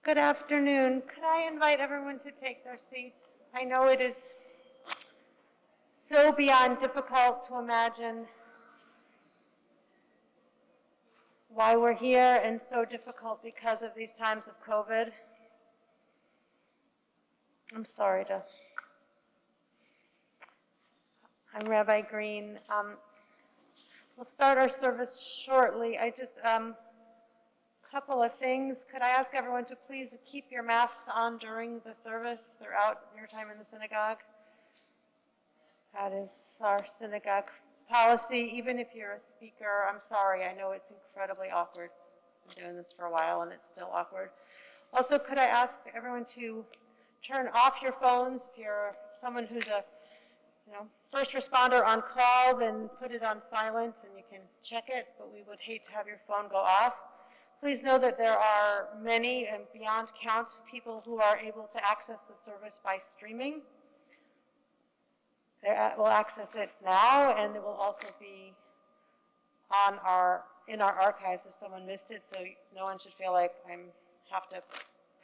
Good afternoon. Could I invite everyone to take their seats? I know it is so beyond difficult to imagine why we're here and so difficult because of these times of COVID. I'm Rabbi Green. We'll start our service shortly. Couple of things. Could I ask everyone to please keep your masks on during the service throughout your time in the synagogue? That is our synagogue policy. Even if you're a speaker, I'm sorry, I know it's incredibly awkward. I've been doing this for a while and it's still awkward. Also, could I ask everyone to turn off your phones? If you're someone who's a first responder on call, then put it on silent and you can check it, but we would hate to have your phone go off. Please know that there are many and beyond count people who are able to access the service by streaming. We'll access it now, and it will also be in our archives if someone missed it, so no one should feel like I have to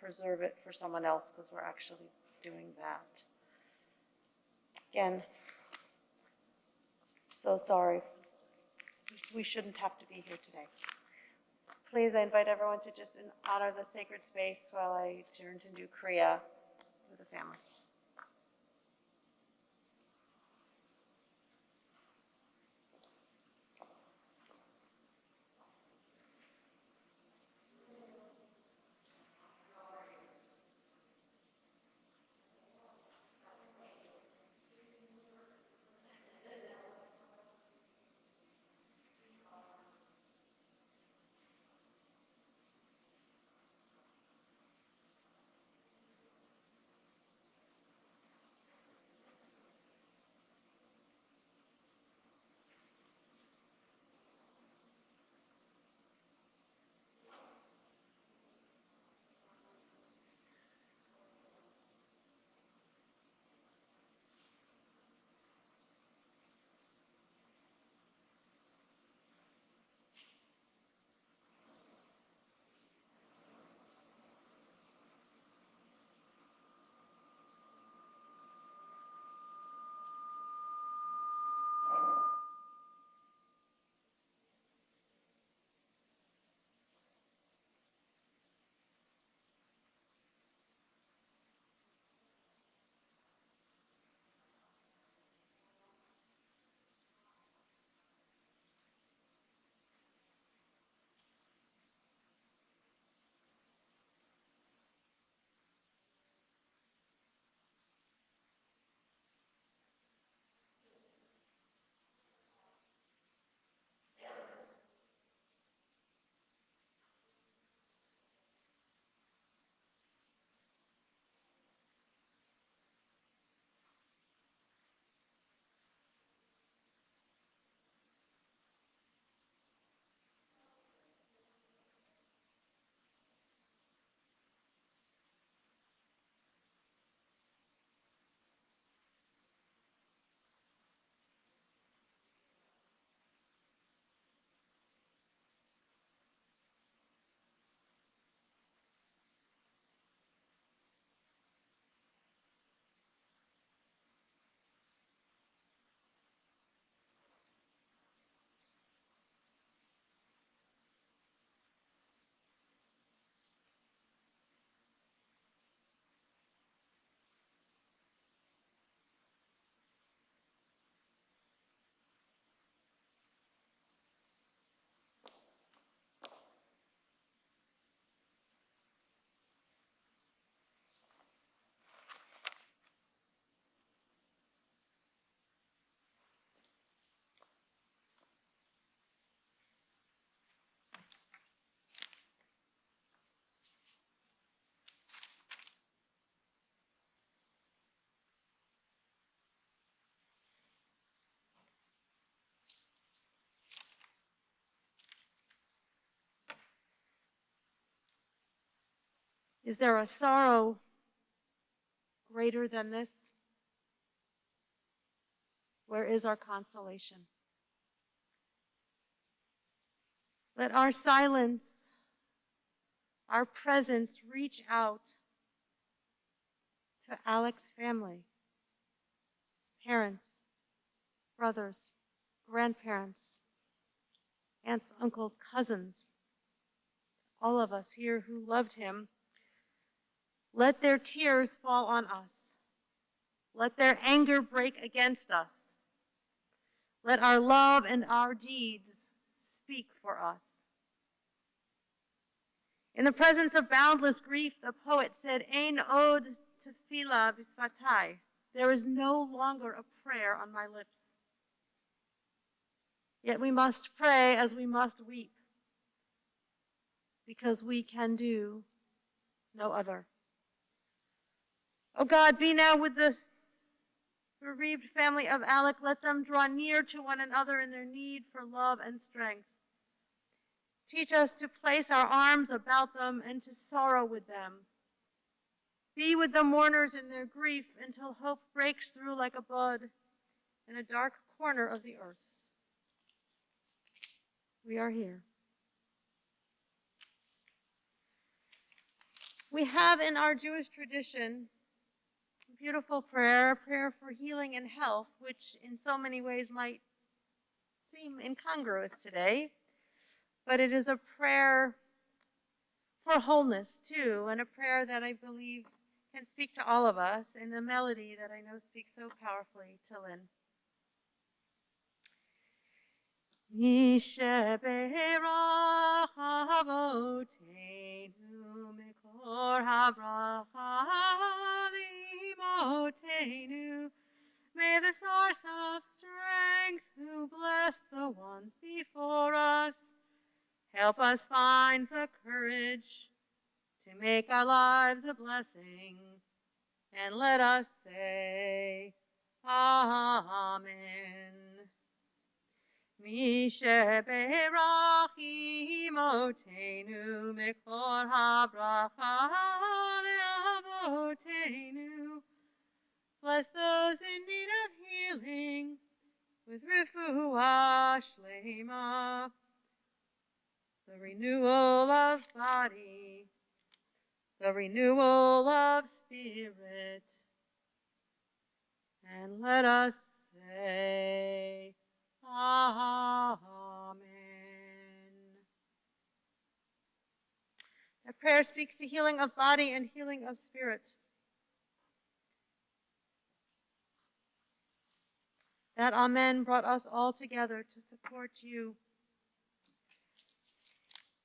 preserve it for someone else because we're actually doing that. Again, so sorry. We shouldn't have to be here today. Please, I invite everyone to just honor the sacred space while I turn to do Kriya with the family. Is there a sorrow greater than this? Where is our consolation? Let our silence our presence reach out to Alec's family, his parents, brothers, grandparents, aunts, uncles, cousins, all of us here who loved him. Let their tears fall on us. Let their anger break against us. Let our love and our deeds speak for us. In the presence of boundless grief, the poet said, Ein od tefillah b'sfatai. There is no longer a prayer on my lips. Yet we must pray as we must weep, because we can do no other. Oh God, be now with the bereaved family of Alec. Let them draw near to one another in their need for love and strength. Teach us to place our arms about them and to sorrow with them. Be with the mourners in their grief until hope breaks through like a bud in a dark corner of the earth. We are here. We have in our Jewish tradition a beautiful prayer, a prayer for healing and health, which in so many ways might seem incongruous today, but it is a prayer for wholeness too, and a prayer that I believe can speak to all of us, and a melody that I know speaks so powerfully to Lyn. Mishe berach avotenu mikor habracha limotenu. May the source of strength who blessed the ones before us help us find the courage to make our lives a blessing, and let us say, Amen. Mishe berach imotenu mikor habracha leavotenu. Bless those in need of healing with refuah shlema, the renewal of body, the renewal of spirit, and let us say, Amen. That prayer speaks to healing of body and healing of spirit. That Amen brought us all together to support you.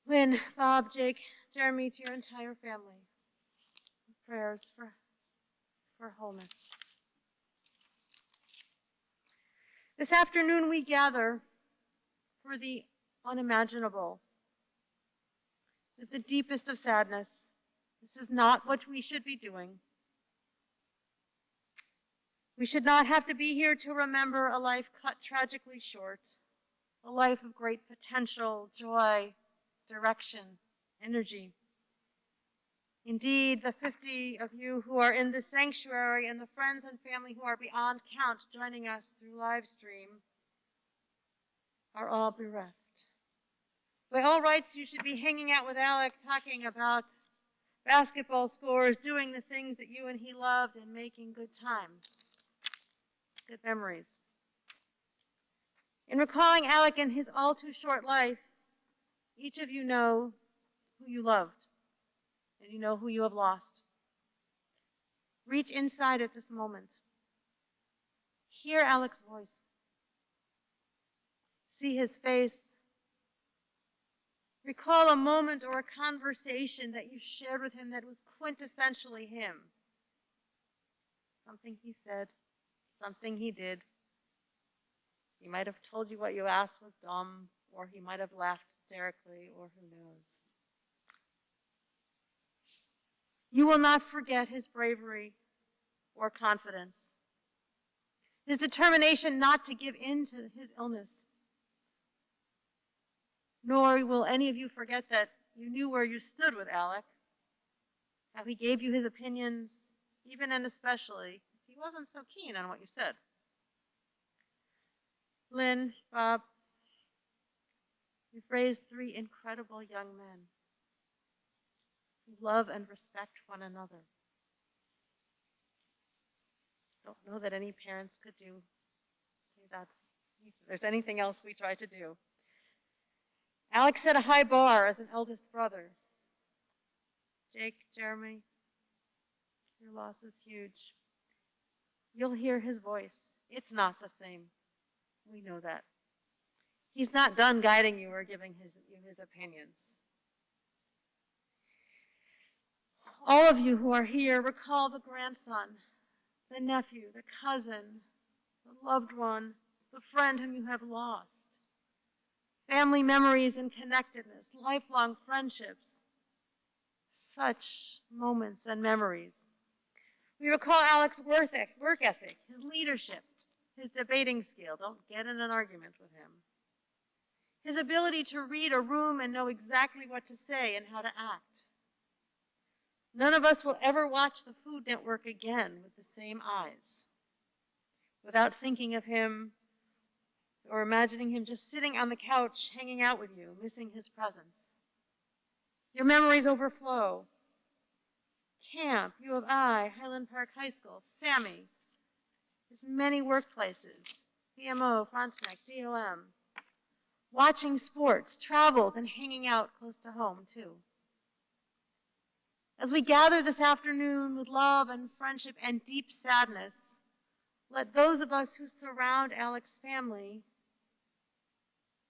Lyn, Bob, Jake, Jeremy, to your entire family. Prayers for wholeness. This afternoon we gather for the unimaginable, with the deepest of sadness. This is not what we should be doing. We should not have to be here to remember a life cut tragically short, a life of great potential, joy, direction, energy. Indeed, the 50 of you who are in the sanctuary and the friends and family who are beyond count joining us through live stream are all bereft. By all rights, you should be hanging out with Alec, talking about basketball scores, doing the things that you and he loved, and making good times, good memories. In recalling Alec and his all too short life, each of you know who you loved, and you know who you have lost. Reach inside at this moment. Hear Alec's voice. See his face. Recall a moment or a conversation that you shared with him that was quintessentially him. Something he said, something he did. He might have told you what you asked was dumb, or he might have laughed hysterically, or who knows. You will not forget his bravery or confidence, his determination not to give in to his illness. Nor will any of you forget that you knew where you stood with Alec, how he gave you his opinions, even and especially if he wasn't so keen on what you said. Lyn, Bob, you've raised 3 incredible young men. who love and respect one another. Don't know that any parents could do. If there's anything else we try to do. Alec set a high bar as an eldest brother. Jake, Jeremy, your loss is huge. You'll hear his voice. It's not the same. We know that. He's not done guiding you or giving you his opinions. All of you who are here, recall the grandson, the nephew, the cousin, the loved one, the friend whom you have lost. Family memories and connectedness, lifelong friendships, such moments and memories. We recall Alec's work ethic, his leadership, his debating skill. Don't get in an argument with him. His ability to read a room and know exactly what to say and how to act. None of us will ever watch the Food Network again with the same eyes without thinking of him or imagining him just sitting on the couch, hanging out with you, missing his presence. Your memories overflow. Camp, U of I, Highland Park High School, Sammy, his many workplaces, BMO, Frontenac, DOM, watching sports, travels, and hanging out close to home, too. As we gather this afternoon with love and friendship and deep sadness, let those of us who surround Alec's family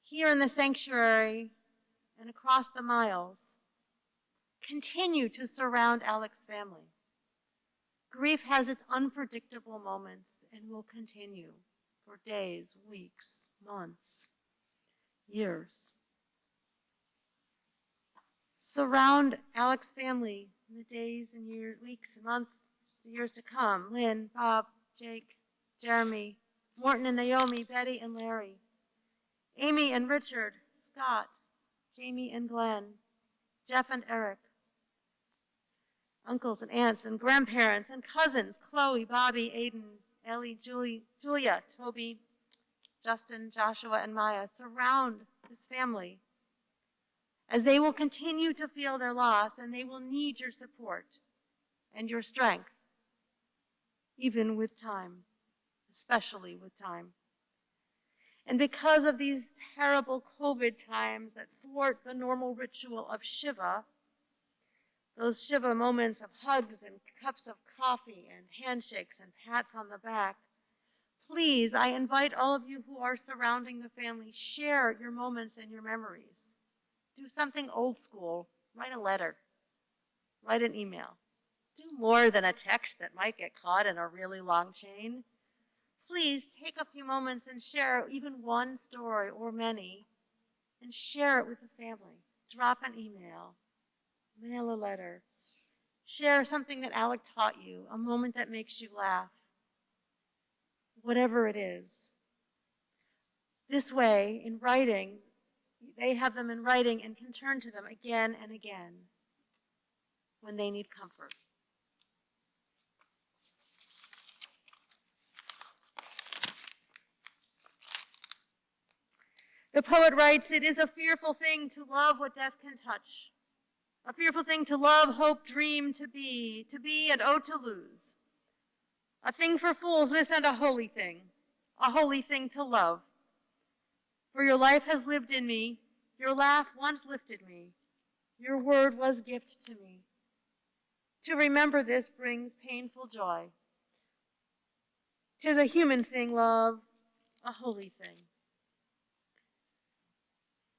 here in the sanctuary and across the miles continue to surround Alec's family. Grief has its unpredictable moments and will continue for days, weeks, months, years. Surround Alec's family in the days and years, weeks, months, years to come. Lynn, Bob, Jake, Jeremy, Morton and Naomi, Bette and Larry, Amy and Richard, Scott, Jami and Glenn, Jeff and Eric, uncles and aunts and grandparents and cousins, Chloe, Bobby, Aidan, Ellie, Julia, Toby, Justin, Joshua, and Mayah. Surround this family as they will continue to feel their loss and they will need your support and your strength, even with time, especially with time. And because of these terrible COVID times that thwart the normal ritual of Shiva, those Shiva moments of hugs and cups of coffee and handshakes and pats on the back, please, I invite all of you who are surrounding the family, share your moments and your memories. Do something old school. Write a letter. Write an email. Do more than a text that might get caught in a really long chain. Please take a few moments and share even one story or many and share it with the family. Drop an email. Mail a letter. Share something that Alec taught you, a moment that makes you laugh. Whatever it is. This way, in writing, they have them in writing and can turn to them again and again when they need comfort. The poet writes, "It is a fearful thing to love what death can touch. A fearful thing to love, hope, dream, to be and oh to lose. A thing for fools, this and a holy thing to love. For your life has lived in me, your laugh once lifted me, your word was gift to me. To remember this brings painful joy. 'Tis a human thing, love, a holy thing."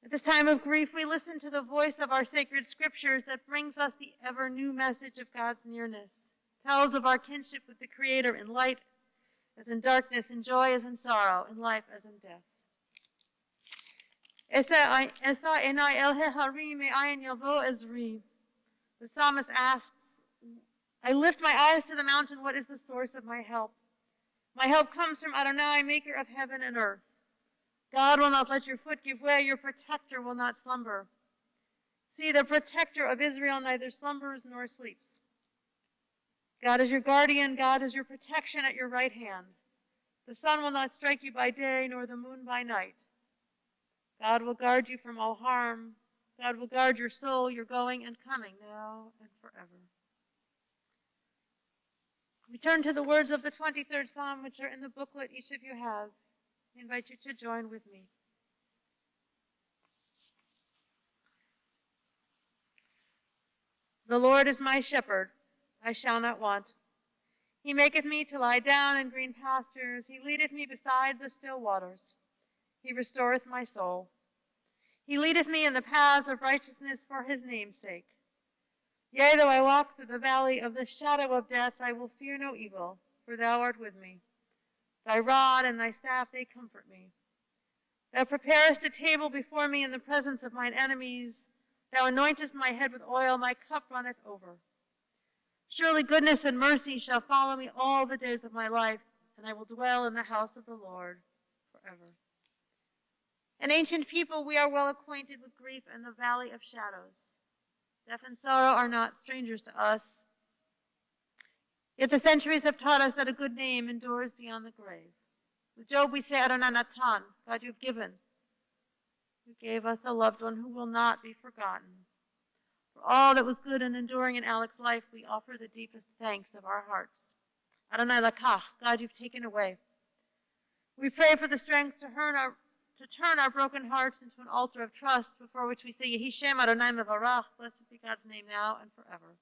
At this time of grief, we listen to the voice of our sacred scriptures that brings us the ever new message of God's nearness, tells of our kinship with the Creator in light as in darkness, in joy as in sorrow, in life as in death. The psalmist asks, "I lift my eyes to the mountain, what is the source of my help? My help comes from Adonai, maker of heaven and earth. God will not let your foot give way, your protector will not slumber. See, the protector of Israel neither slumbers nor sleeps. God is your guardian, God is your protection at your right hand. The sun will not strike you by day, nor the moon by night. God will guard you from all harm, God will guard your soul, your going and coming, now and forever. We turn to the words of the 23rd Psalm, which are in the booklet each of you has. I invite you to join with me. The Lord is my shepherd, I shall not want. He maketh me to lie down in green pastures. He leadeth me beside the still waters. He restoreth my soul. He leadeth me in the paths of righteousness for his name's sake. Yea, though I walk through the valley of the shadow of death, I will fear no evil, for thou art with me. Thy rod and thy staff, they comfort me. Thou preparest a table before me in the presence of mine enemies. Thou anointest my head with oil, my cup runneth over. Surely goodness and mercy shall follow me all the days of my life, and I will dwell in the house of the Lord forever. An ancient people, we are well acquainted with grief and the valley of shadows. Death and sorrow are not strangers to us. Yet the centuries have taught us that a good name endures beyond the grave. With Job we say, Adonai Natan, God you have given. You gave us a loved one who will not be forgotten. For all that was good and enduring in Alec's life, we offer the deepest thanks of our hearts. Adonai Lakach, God you've taken away. We pray for the strength to turn our broken hearts into an altar of trust before which we say, Yehi Shem Adonai Mevarach, blessed be God's name now and forever.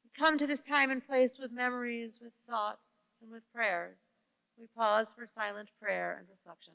We come to this time and place with memories, with thoughts, and with prayers. We pause for silent prayer and reflection.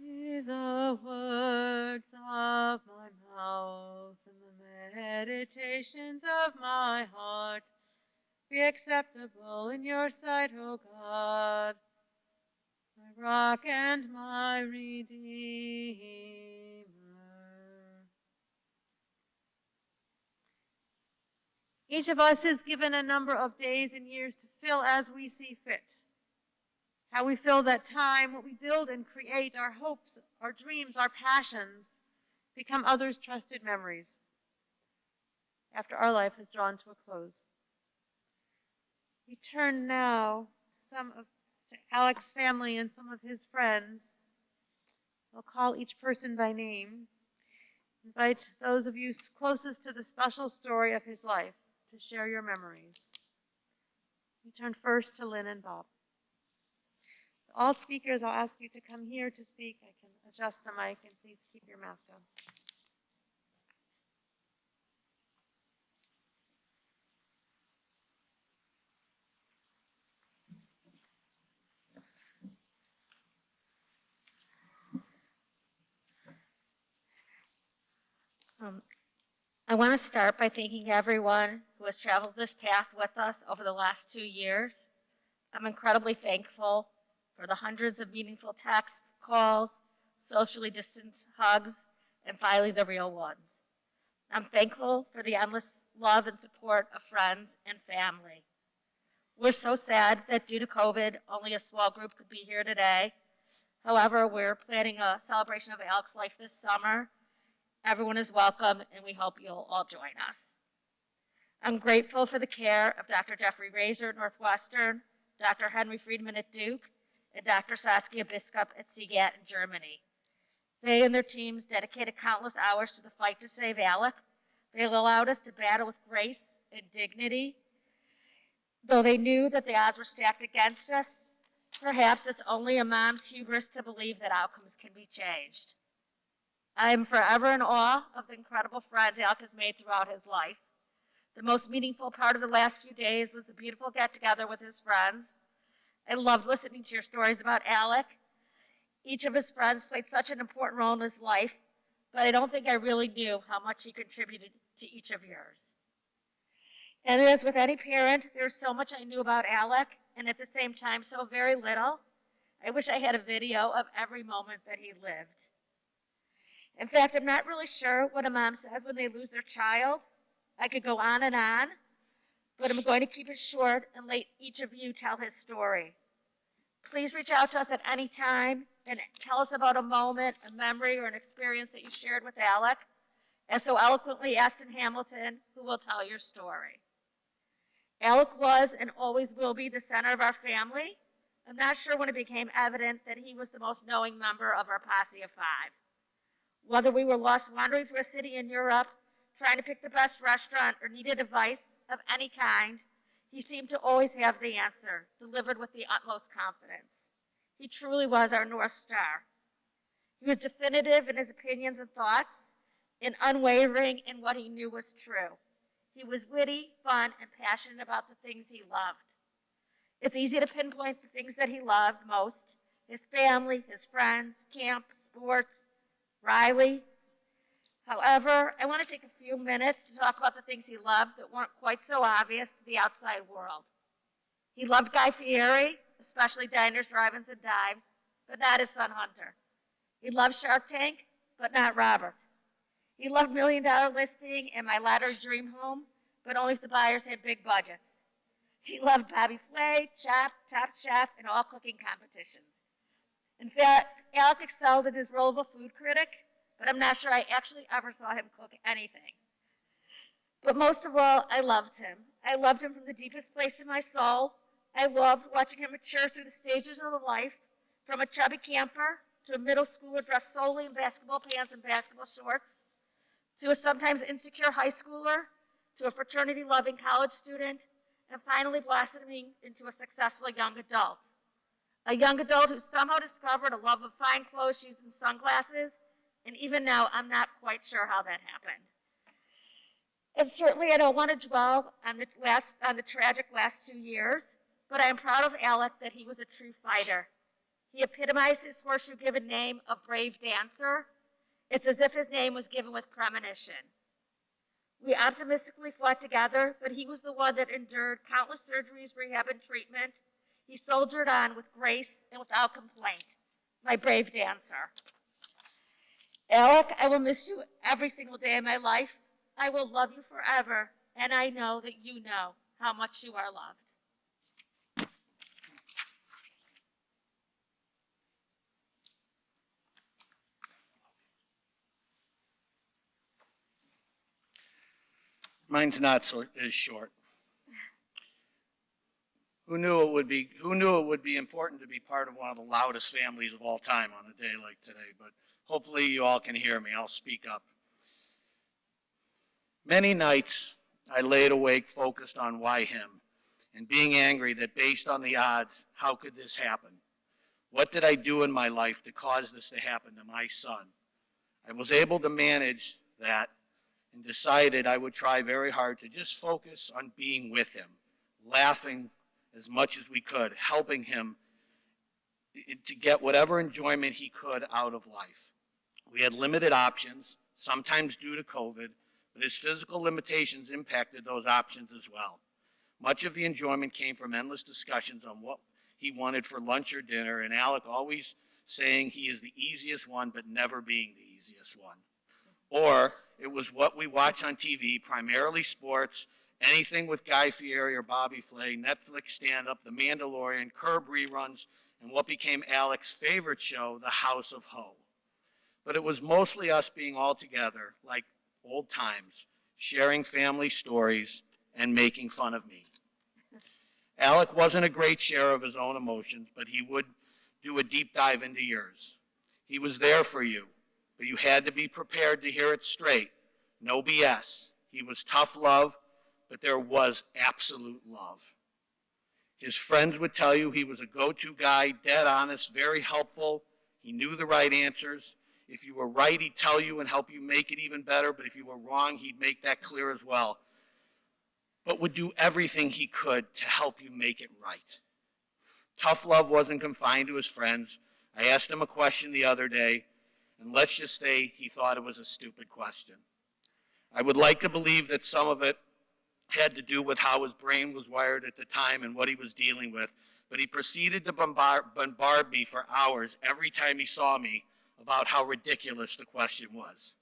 May the words of my mouth and the meditations of my heart be acceptable in your sight, O God, my rock and my redeemer. Each of us is given a number of days and years to fill as we see fit. How we fill that time, what we build and create, our hopes, our dreams, our passions, become others' trusted memories after our life has drawn to a close. We turn now to Alec's family and some of his friends. We'll call each person by name. Invite those of you closest to the special story of his life to share your memories. We turn first to Lyn and Bob. All speakers, I'll ask you to come here to speak. I can adjust the mic, and please keep your mask on. I want to start by thanking everyone who has traveled this path with us over the last 2 years. I'm incredibly thankful for the hundreds of meaningful texts, calls, socially distanced hugs, and finally the real ones. I'm thankful for the endless love and support of friends and family. We're so sad that due to COVID, only a small group could be here today. However, we're planning a celebration of Alec's life this summer. Everyone is welcome, and we hope you'll all join us. I'm grateful for the care of Dr. Jeffrey Razor at Northwestern, Dr. Henry Friedman at Duke, and Dr. Saskia Biskup at Seagat in Germany. They and their teams dedicated countless hours to the fight to save Alec. They allowed us to battle with grace and dignity. Though they knew that the odds were stacked against us, perhaps it's only a mom's hubris to believe that outcomes can be changed. I am forever in awe of the incredible friends Alec has made throughout his life. The most meaningful part of the last few days was the beautiful get-together with his friends. I loved listening to your stories about Alec. Each of his friends played such an important role in his life, but I don't think I really knew how much he contributed to each of yours. And as with any parent, there's so much I knew about Alec, and at the same time, so very little. I wish I had a video of every moment that he lived. In fact, I'm not really sure what a mom says when they lose their child. I could go on, but I'm going to keep it short and let each of you tell his story. Please reach out to us at any time and tell us about a moment, a memory, or an experience that you shared with Alec, as so eloquently asked in Hamilton, who will tell your story. Alec was and always will be the center of our family. I'm not sure when it became evident that he was the most knowing member of our posse of five. Whether we were lost wandering through a city in Europe, trying to pick the best restaurant, or needed advice of any kind, he seemed to always have the answer, delivered with the utmost confidence. He truly was our North Star. He was definitive in his opinions and thoughts, and unwavering in what he knew was true. He was witty, fun, and passionate about the things he loved. It's easy to pinpoint the things that he loved most: his family, his friends, camp, sports, Riley. However, I want to take a few minutes to talk about the things he loved that weren't quite so obvious to the outside world. He loved Guy Fieri, especially diners, drive-ins, and dives, but not his son Hunter. He loved Shark Tank, but not Robert. He loved $1 Million Listing and My Lottery Dream Home, but only if the buyers had big budgets. He loved Bobby Flay, Chop, Top Chef, and all cooking competitions. In fact, Alec excelled in his role of a food critic, but I'm not sure I actually ever saw him cook anything. But most of all, I loved him. I loved him from the deepest place in my soul. I loved watching him mature through the stages of life, from a chubby camper to a middle schooler dressed solely in basketball pants and basketball shorts, to a sometimes insecure high schooler, to a fraternity-loving college student, and finally blossoming into a successful young adult. A young adult who somehow discovered a love of fine clothes, shoes, and sunglasses, and even now, I'm not quite sure how that happened. And certainly, I don't want to dwell on the tragic last 2 years, but I am proud of Alec that he was a true fighter. He epitomized his horseshoe-given name of brave dancer. It's as if his name was given with premonition. We optimistically fought together, but he was the one that endured countless surgeries, rehab, and treatment. He soldiered on with grace and without complaint. My brave dancer. Alec, I will miss you every single day of my life. I will love you forever, and I know that you know how much you are loved. Mine's not as short. Who knew it would be important to be part of one of the loudest families of all time on a day like today, but hopefully you all can hear me. I'll speak up. Many nights I laid awake focused on why him, and being angry that based on the odds, how could this happen? What did I do in my life to cause this to happen to my son? I was able to manage that and decided I would try very hard to just focus on being with him, laughing as much as we could, helping him to get whatever enjoyment he could out of life. We had limited options, sometimes due to COVID, but his physical limitations impacted those options as well. Much of the enjoyment came from endless discussions on what he wanted for lunch or dinner, and Alec always saying he is the easiest one, but never being the easiest one. Or it was what we watch on TV, primarily sports, anything with Guy Fieri or Bobby Flay, Netflix stand-up, The Mandalorian, Curb reruns, and what became Alec's favorite show, The House of Ho. But it was mostly us being all together, like old times, sharing family stories and making fun of me. Alec wasn't a great sharer of his own emotions, but he would do a deep dive into yours. He was there for you, but you had to be prepared to hear it straight. No BS. He was tough love, but there was absolute love. His friends would tell you he was a go-to guy, dead honest, very helpful. He knew the right answers. If you were right, he'd tell you and help you make it even better, but if you were wrong, he'd make that clear as well. But would do everything he could to help you make it right. Tough love wasn't confined to his friends. I asked him a question the other day, and let's just say he thought it was a stupid question. I would like to believe that some of it had to do with how his brain was wired at the time and what he was dealing with, but he proceeded to bombard me for hours every time he saw me about how ridiculous the question was.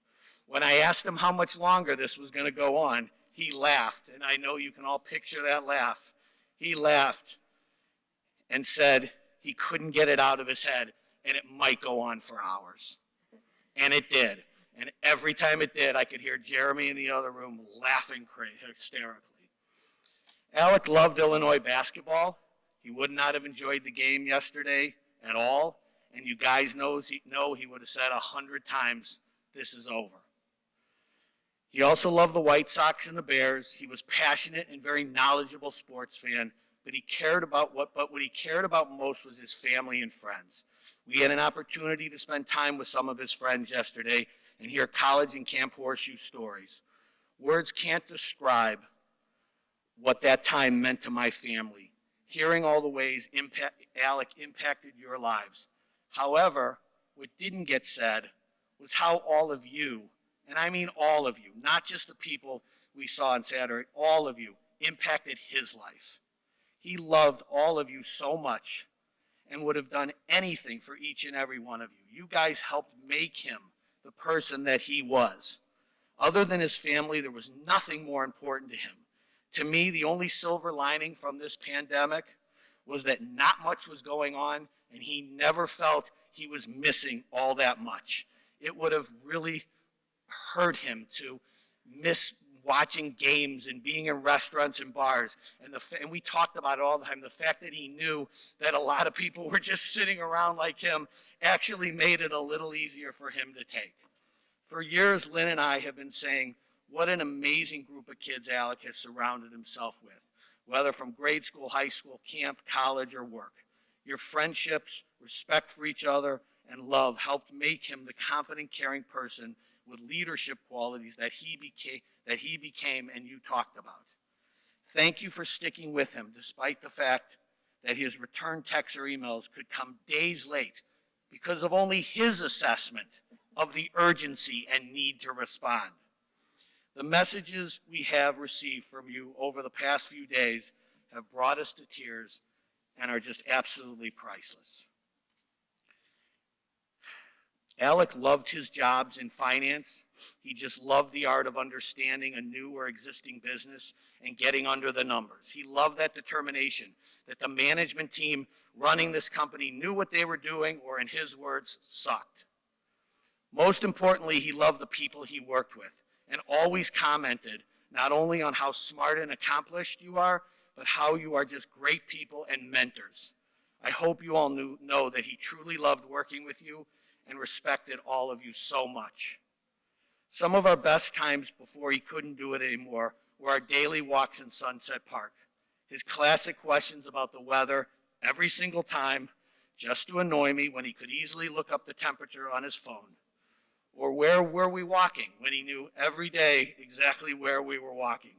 When I asked him how much longer this was going to go on, he laughed, and I know you can all picture that laugh. He laughed and said he couldn't get it out of his head, and it might go on for hours. And it did. And every time it did, I could hear Jeremy in the other room laughing hysterically. Alec loved Illinois basketball. He would not have enjoyed the game yesterday at all. And you guys know he would have said 100 times, this is over. He also loved the White Sox and the Bears. He was passionate and very knowledgeable sports fan, but what he cared about most was his family and friends. We had an opportunity to spend time with some of his friends yesterday and hear college and Camp Horseshoe stories. Words can't describe what that time meant to my family, hearing all the ways Alec impacted your lives. However, what didn't get said was how all of you, and I mean all of you, not just the people we saw on Saturday, all of you, impacted his life. He loved all of you so much and would have done anything for each and every one of you. You guys helped make him the person that he was. Other than his family, there was nothing more important to him. To me, the only silver lining from this pandemic was that not much was going on, and he never felt he was missing all that much. It would have really hurt him to miss watching games and being in restaurants and bars. And we talked about it all the time. The fact that he knew that a lot of people were just sitting around like him actually made it a little easier for him to take. For years, Lyn and I have been saying what an amazing group of kids Alec has surrounded himself with, whether from grade school, high school, camp, college, or work. Your friendships, respect for each other, and love helped make him the confident, caring person with leadership qualities that he became and you talked about. Thank you for sticking with him despite the fact that his return texts or emails could come days late because of only his assessment of the urgency and need to respond. The messages we have received from you over the past few days have brought us to tears and are just absolutely priceless. Alec loved his jobs in finance. He just loved the art of understanding a new or existing business and getting under the numbers. He loved that determination that the management team running this company knew what they were doing, or in his words, sucked. Most importantly, he loved the people he worked with and always commented not only on how smart and accomplished you are, but how you are just great people and mentors. I hope you all know that he truly loved working with you and respected all of you so much. Some of our best times before he couldn't do it anymore were our daily walks in Sunset Park. His classic questions about the weather every single time, just to annoy me when he could easily look up the temperature on his phone. Or where were we walking, when he knew every day exactly where we were walking.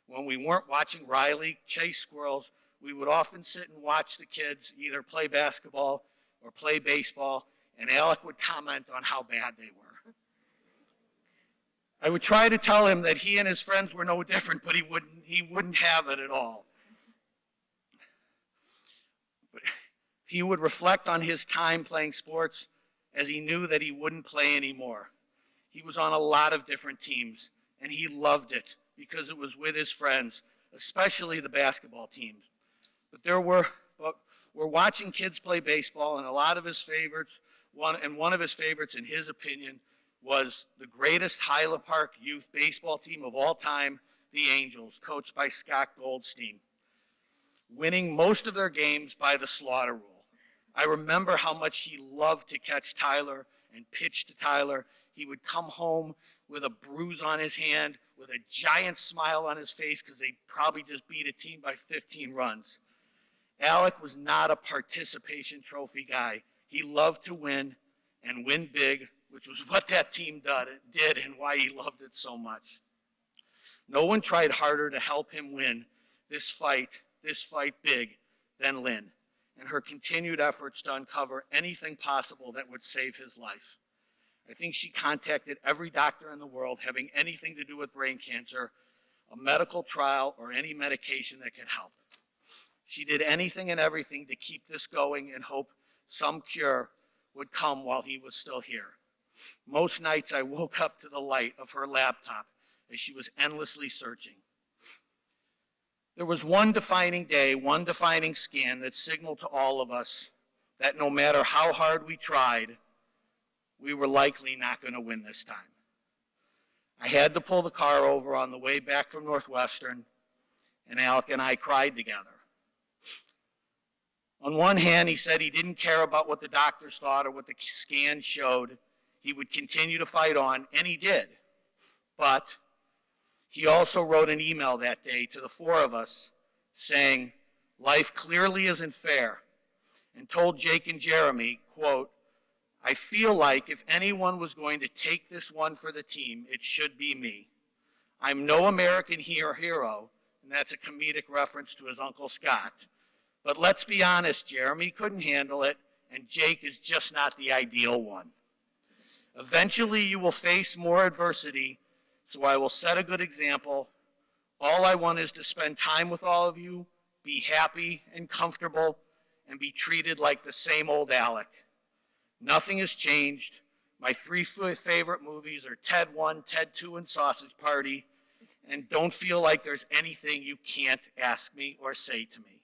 When we weren't watching Riley chase squirrels, we would often sit and watch the kids either play basketball or play baseball, and Alec would comment on how bad they were. I would try to tell him that he and his friends were no different, but he wouldn't have it at all. But he would reflect on his time playing sports as he knew that he wouldn't play anymore. He was on a lot of different teams, and he loved it because it was with his friends, especially the basketball teams. But we're watching kids play baseball, and a lot of his favorites, one of his favorites in his opinion, was the greatest Highland Park youth baseball team of all time, the Angels, coached by Scott Goldstein, winning most of their games by the slaughter rule. I remember how much he loved to catch Tyler and pitch to Tyler. He would come home with a bruise on his hand, with a giant smile on his face because they probably just beat a team by 15 runs. Alec was not a participation trophy guy. He loved to win and win big, which was what that team did and why he loved it so much. No one tried harder to help him win this fight big than Lyn. and her continued efforts to uncover anything possible that would save his life. I think she contacted every doctor in the world having anything to do with brain cancer, a medical trial, or any medication that could help. She did anything and everything to keep this going and hope some cure would come while he was still here. Most nights I woke up to the light of her laptop as she was endlessly searching. There was one defining day, one defining scan that signaled to all of us that no matter how hard we tried, we were likely not going to win this time. I had to pull the car over on the way back from Northwestern, and Alec and I cried together. On one hand, he said he didn't care about what the doctors thought or what the scan showed. He would continue to fight on, and he did. But he also wrote an email that day to the four of us saying, life clearly isn't fair, and told Jake and Jeremy, quote, I feel like if anyone was going to take this one for the team, it should be me. I'm no American hero, and that's a comedic reference to his Uncle Scott. But let's be honest, Jeremy couldn't handle it, and Jake is just not the ideal one. Eventually, you will face more adversity, so I will set a good example. All I want is to spend time with all of you, be happy and comfortable, and be treated like the same old Alec. Nothing has changed. My three favorite movies are Ted 1, Ted 2, and Sausage Party, and don't feel like there's anything you can't ask me or say to me.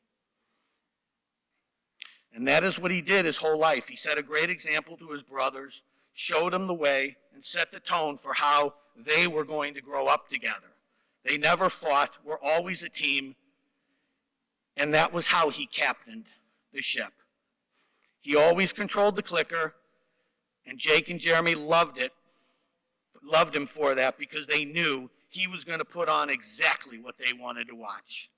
And that is what he did his whole life. He set a great example to his brothers, showed them the way, and set the tone for how they were going to grow up together. They never fought, were always a team, and that was how he captained the ship. He always controlled the clicker, and Jake and Jeremy loved him for that because they knew he was going to put on exactly what they wanted to watch.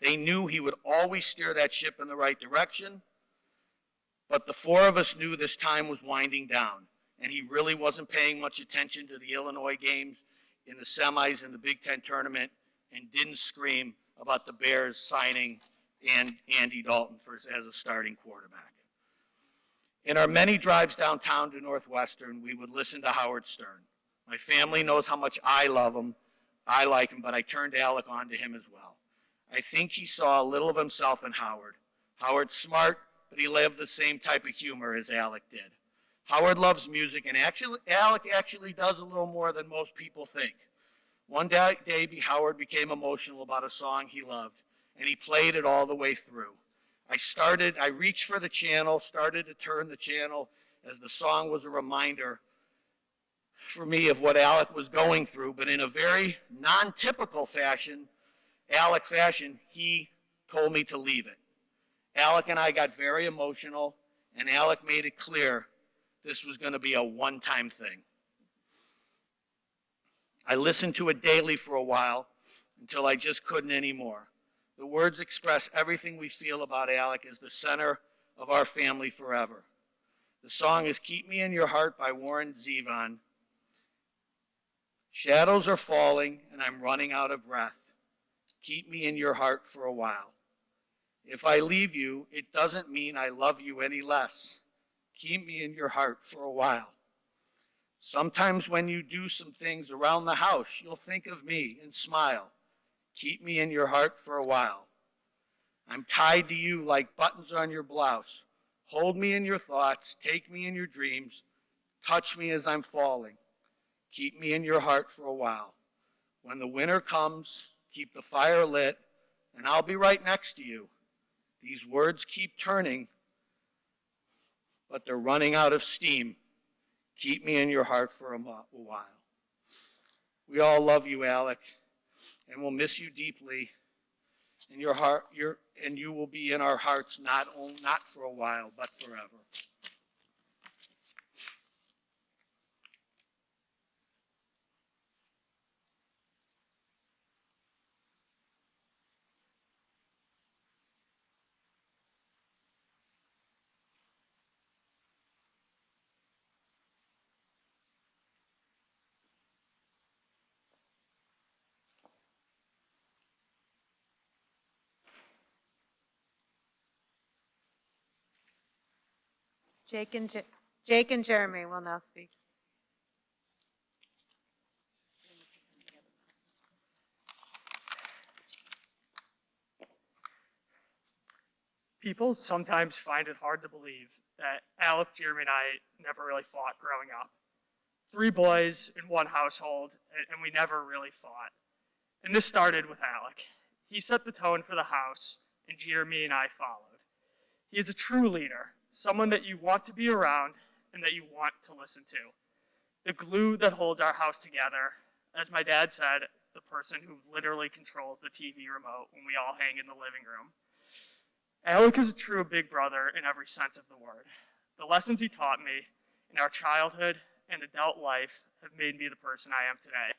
They knew he would always steer that ship in the right direction, but the four of us knew this time was winding down, and he really wasn't paying much attention to the Illinois games in the semis in the Big Ten tournament and didn't scream about the Bears signing Andy Dalton as a starting quarterback. In our many drives downtown to Northwestern, we would listen to Howard Stern. My family knows how much I love him, I like him, but I turned Alec on to him as well. I think he saw a little of himself in Howard. Howard's smart, but he lived the same type of humor as Alec did. Howard loves music, and Alec actually does a little more than most people think. One day, Howard became emotional about a song he loved, and he played it all the way through. I reached for the channel, started to turn the channel as the song was a reminder for me of what Alec was going through, but in a very non-typical fashion, Alec fashion, he told me to leave it. Alec and I got very emotional, and Alec made it clear this was going to be a one-time thing. I listened to it daily for a while until I just couldn't anymore. The words express everything we feel about Alec as the center of our family forever. The song is Keep Me in Your Heart by Warren Zevon. Shadows are falling and I'm running out of breath. Keep me in your heart for a while. If I leave you, it doesn't mean I love you any less. Keep me in your heart for a while. Sometimes when you do some things around the house, you'll think of me and smile. Keep me in your heart for a while. I'm tied to you like buttons on your blouse. Hold me in your thoughts, take me in your dreams, touch me as I'm falling. Keep me in your heart for a while. When the winter comes, keep the fire lit, and I'll be right next to you. These words keep turning, but they're running out of steam. Keep me in your heart for a while. We all love you, Alec, and we'll miss you deeply. In your heart, and you will be in our hearts not for a while, but forever. Jake and Jeremy will now speak. People sometimes find it hard to believe that Alec, Jeremy, and I never really fought growing up. 3 boys in one household, and we never really fought. And this started with Alec. He set the tone for the house, and Jeremy and I followed. He is a true leader, someone that you want to be around and that you want to listen to. The glue that holds our house together, as my dad said, the person who literally controls the TV remote when we all hang in the living room. Alec is a true big brother in every sense of the word. The lessons he taught me in our childhood and adult life have made me the person I am today.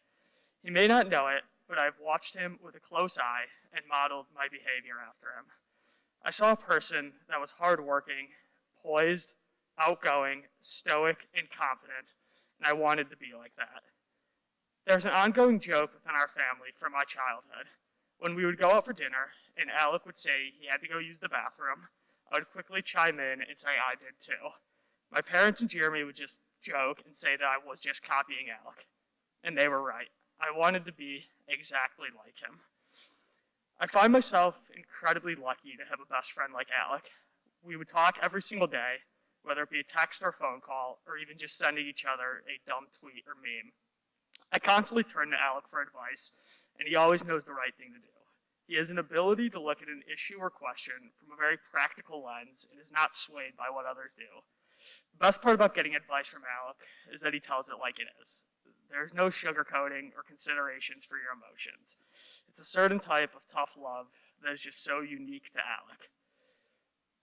He may not know it, but I've watched him with a close eye and modeled my behavior after him. I saw a person that was hardworking, poised, outgoing, stoic, and confident, and I wanted to be like that. There's an ongoing joke within our family from my childhood. When we would go out for dinner, and Alec would say he had to go use the bathroom, I would quickly chime in and say I did too. My parents and Jeremy would just joke and say that I was just copying Alec. And they were right. I wanted to be exactly like him. I find myself incredibly lucky to have a best friend like Alec. We would talk every single day, whether it be a text or phone call, or even just sending each other a dumb tweet or meme. I constantly turn to Alec for advice, and he always knows the right thing to do. He has an ability to look at an issue or question from a very practical lens and is not swayed by what others do. The best part about getting advice from Alec is that he tells it like it is. There's no sugarcoating or considerations for your emotions. It's a certain type of tough love that is just so unique to Alec.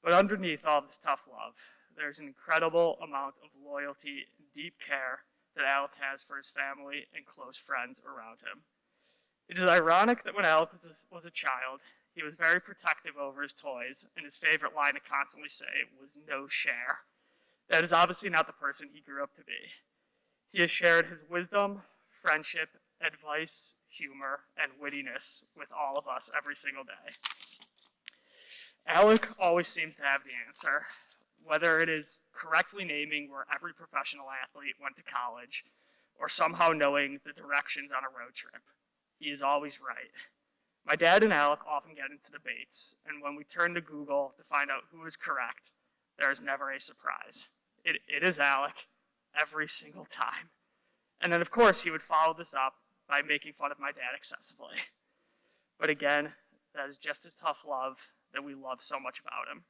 But underneath all this tough love, there's an incredible amount of loyalty and deep care that Alec has for his family and close friends around him. It is ironic that when Alec was a child, he was very protective over his toys, and his favorite line to constantly say was "no share." That is obviously not the person he grew up to be. He has shared his wisdom, friendship, advice, humor, and wittiness with all of us every single day. Alec always seems to have the answer, whether it is correctly naming where every professional athlete went to college, or somehow knowing the directions on a road trip. He is always right. My dad and Alec often get into debates, and when we turn to Google to find out who is correct, there is never a surprise. It is Alec every single time. And then, of course, he would follow this up by making fun of my dad excessively. But again, that is just as tough love that we love so much about him.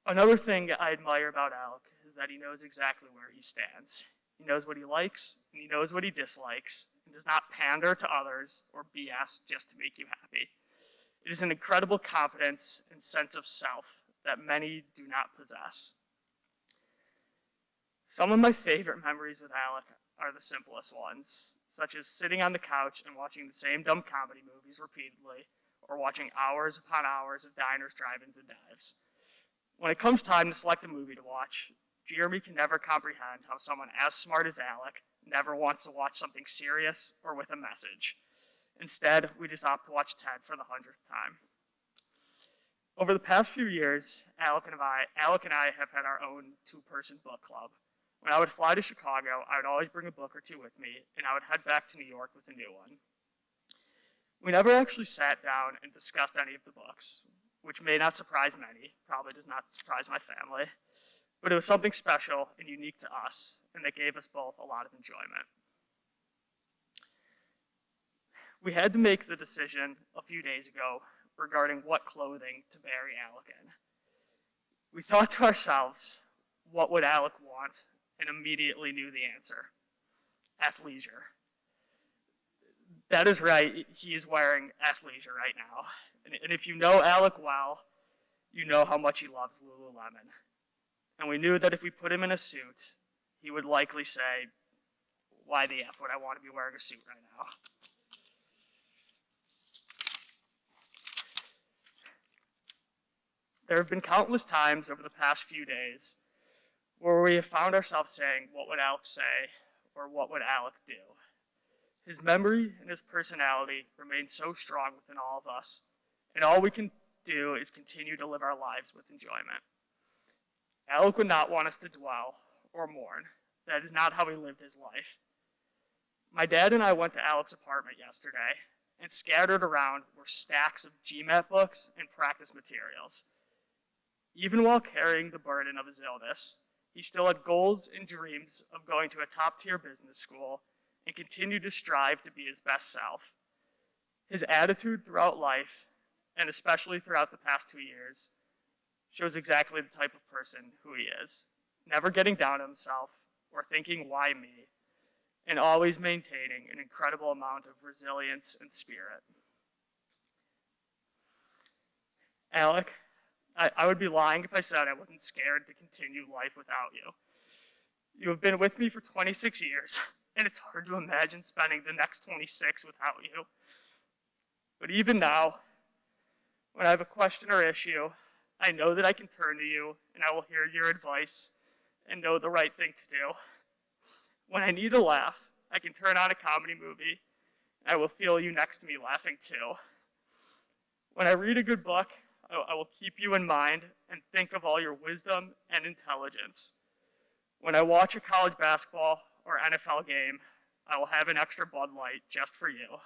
Another thing I admire about Alec is that he knows exactly where he stands. He knows what he likes, and he knows what he dislikes, and does not pander to others or BS just to make you happy. It is an incredible confidence and sense of self that many do not possess. Some of my favorite memories with Alec are the simplest ones, such as sitting on the couch and watching the same dumb comedy movies repeatedly, or watching hours upon hours of diners, drive-ins, and dives. When it comes time to select a movie to watch, Jeremy can never comprehend how someone as smart as Alec never wants to watch something serious or with a message. Instead, we just opt to watch Ted for the 100th time. Over the past few years, Alec and I have had our own 2-person book club. When I would fly to Chicago, I would always bring a book or 2 with me, and I would head back to New York with a new one. We never actually sat down and discussed any of the books, which may not surprise many, probably does not surprise my family, but it was something special and unique to us, and that gave us both a lot of enjoyment. We had to make the decision a few days ago regarding what clothing to bury Alec in. We thought to ourselves, what would Alec want, and immediately knew the answer: athleisure. That is right, he is wearing athleisure right now. And if you know Alec well, you know how much he loves Lululemon. And we knew that if we put him in a suit, he would likely say, why the F would I want to be wearing a suit right now? There have been countless times over the past few days where we have found ourselves saying, what would Alec say, or what would Alec do? His memory and his personality remain so strong within all of us, and all we can do is continue to live our lives with enjoyment. Alec would not want us to dwell or mourn. That is not how he lived his life. My dad and I went to Alec's apartment yesterday, and scattered around were stacks of GMAT books and practice materials. Even while carrying the burden of his illness, he still had goals and dreams of going to a top-tier business school and continued to strive to be his best self. His attitude throughout life, and especially throughout the past 2 years, shows exactly the type of person who he is, never getting down on himself or thinking, why me, and always maintaining an incredible amount of resilience and spirit. Alec, I would be lying if I said I wasn't scared to continue life without you. You have been with me for 26 years, and it's hard to imagine spending the next 26 without you. But even now, when I have a question or issue, I know that I can turn to you, and I will hear your advice and know the right thing to do. When I need a laugh, I can turn on a comedy movie, and I will feel you next to me laughing too. When I read a good book, I will keep you in mind and think of all your wisdom and intelligence. When I watch a college basketball or NFL game, I will have an extra Bud Light just for you.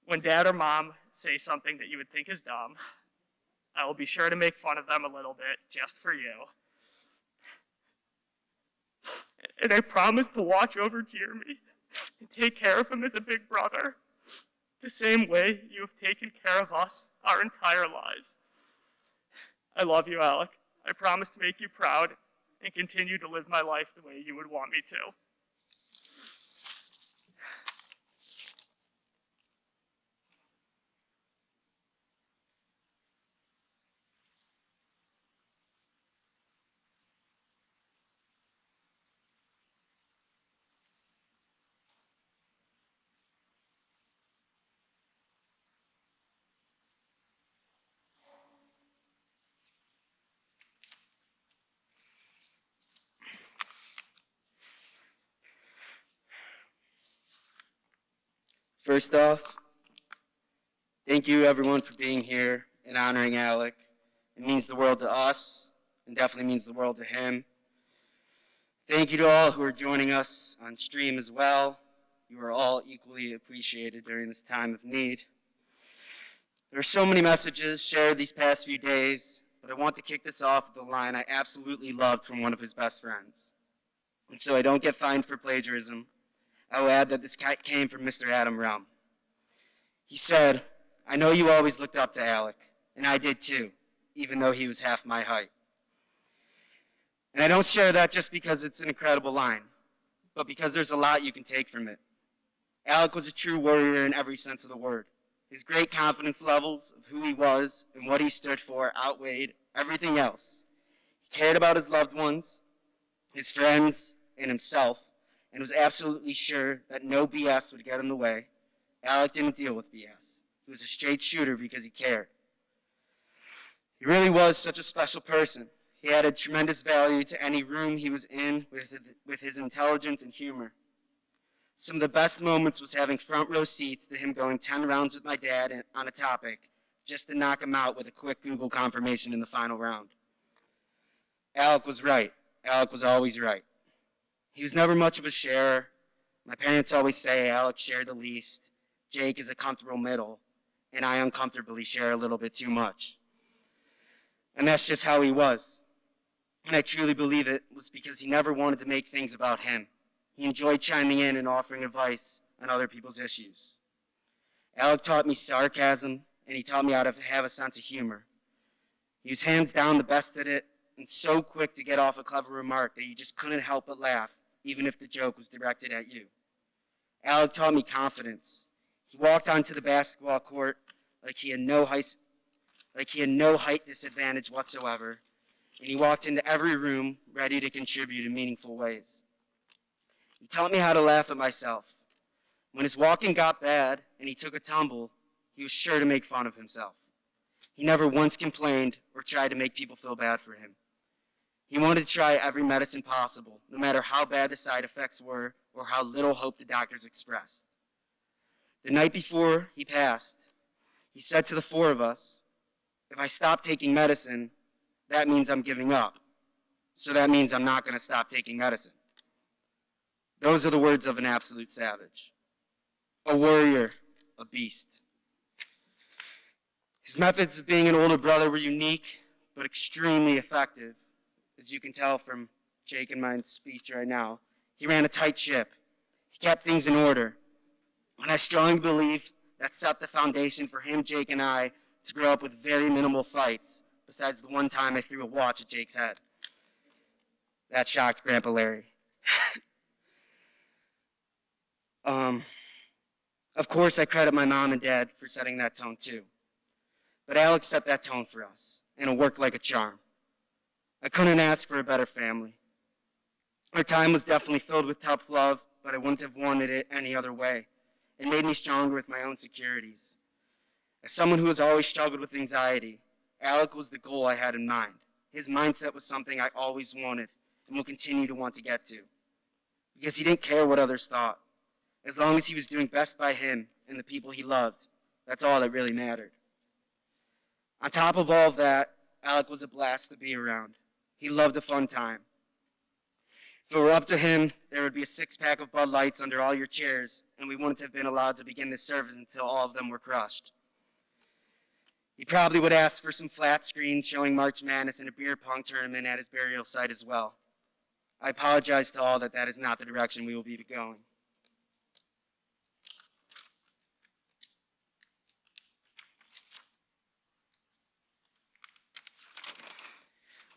When dad or mom say something that you would think is dumb, I will be sure to make fun of them a little bit just for you. And I promise to watch over Jeremy and take care of him as a big brother, the same way you have taken care of us our entire lives. I love you, Alec. I promise to make you proud and continue to live my life the way you would want me to. First off, thank you everyone for being here and honoring Alec. It means the world to us and definitely means the world to him. Thank you to all who are joining us on stream as well. You are all equally appreciated during this time of need. There are so many messages shared these past few days, but I want to kick this off with a line I absolutely loved from one of his best friends. And so I don't get fined for plagiarism, I will add that this came from Mr. Adam Realm. He said, "I know you always looked up to Alec, and I did too, even though he was half my height." And I don't share that just because it's an incredible line, but because there's a lot you can take from it. Alec was a true warrior in every sense of the word. His great confidence levels of who he was and what he stood for outweighed everything else. He cared about his loved ones, his friends, and himself, and was absolutely sure that no BS would get in the way. Alec didn't deal with BS. He was a straight shooter because he cared. He really was such a special person. He added tremendous value to any room he was in with his intelligence and humor. Some of the best moments was having front row seats to him going 10 rounds with my dad on a topic just to knock him out with a quick Google confirmation in the final round. Alec was right. Alec was always right. He was never much of a sharer. My parents always say Alec shared the least. Jake is a comfortable middle, and I uncomfortably share a little bit too much. And that's just how he was. And I truly believe it was because he never wanted to make things about him. He enjoyed chiming in and offering advice on other people's issues. Alec taught me sarcasm, and he taught me how to have a sense of humor. He was hands down the best at it, and so quick to get off a clever remark that you just couldn't help but laugh, even if the joke was directed at you. Alec taught me confidence. He walked onto the basketball court like he had no height disadvantage whatsoever, and he walked into every room ready to contribute in meaningful ways. He taught me how to laugh at myself. When his walking got bad and he took a tumble, he was sure to make fun of himself. He never once complained or tried to make people feel bad for him. He wanted to try every medicine possible, no matter how bad the side effects were or how little hope the doctors expressed. The night before he passed, he said to the four of us, "If I stop taking medicine, that means I'm giving up. so that means I'm not going to stop taking medicine. Those are the words of an absolute savage. A warrior, a beast. His methods of being an older brother were unique, but extremely effective. As you can tell from Jake and my speech right now, he ran a tight ship. He kept things in order. And I strongly believe that set the foundation for him, Jake, and I to grow up with very minimal fights, besides the one time I threw a watch at Jake's head. That shocked Grandpa Larry. Of course, I credit my mom and dad for setting that tone too. But Alex set that tone for us, and it worked like a charm. I couldn't ask for a better family. Our time was definitely filled with tough love, but I wouldn't have wanted it any other way. It made me stronger with my own securities. As someone who has always struggled with anxiety, Alec was the goal I had in mind. His mindset was something I always wanted and will continue to want to get to. Because he didn't care what others thought. As long as he was doing best by him and the people he loved, that's all that really mattered. On top of all of that, Alec was a blast to be around. He loved a fun time. If it were up to him, there would be a six-pack of Bud Lights under all your chairs, and we wouldn't have been allowed to begin this service until all of them were crushed. He probably would ask for some flat screens showing March Madness and a beer pong tournament at his burial site as well. I apologize to all that that is not the direction we will be going.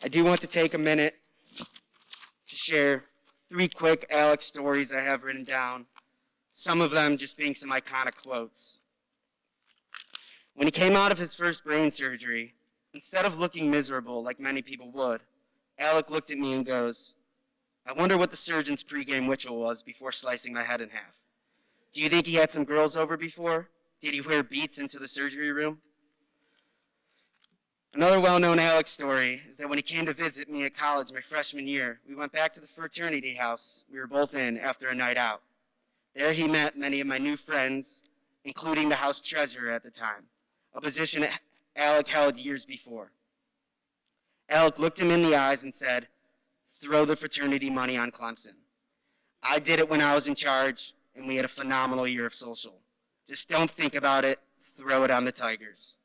I do want to take a minute to share 3 quick Alex stories I have written down, some of them just being some iconic quotes. When he came out of his first brain surgery, instead of looking miserable like many people would, Alec looked at me and goes, "I wonder what the surgeon's pregame ritual was before slicing my head in half. Do you think he had some girls over before? Did he wear beats into the surgery room?" Another well-known Alex story is that when he came to visit me at college my freshman year, we went back to the fraternity house we were both in after a night out. There he met many of my new friends, including the house treasurer at the time, a position Alec held years before. Alec looked him in the eyes and said, "Throw the fraternity money on Clemson. I did it when I was in charge, and we had a phenomenal year of social. Just don't think about it, throw it on the Tigers."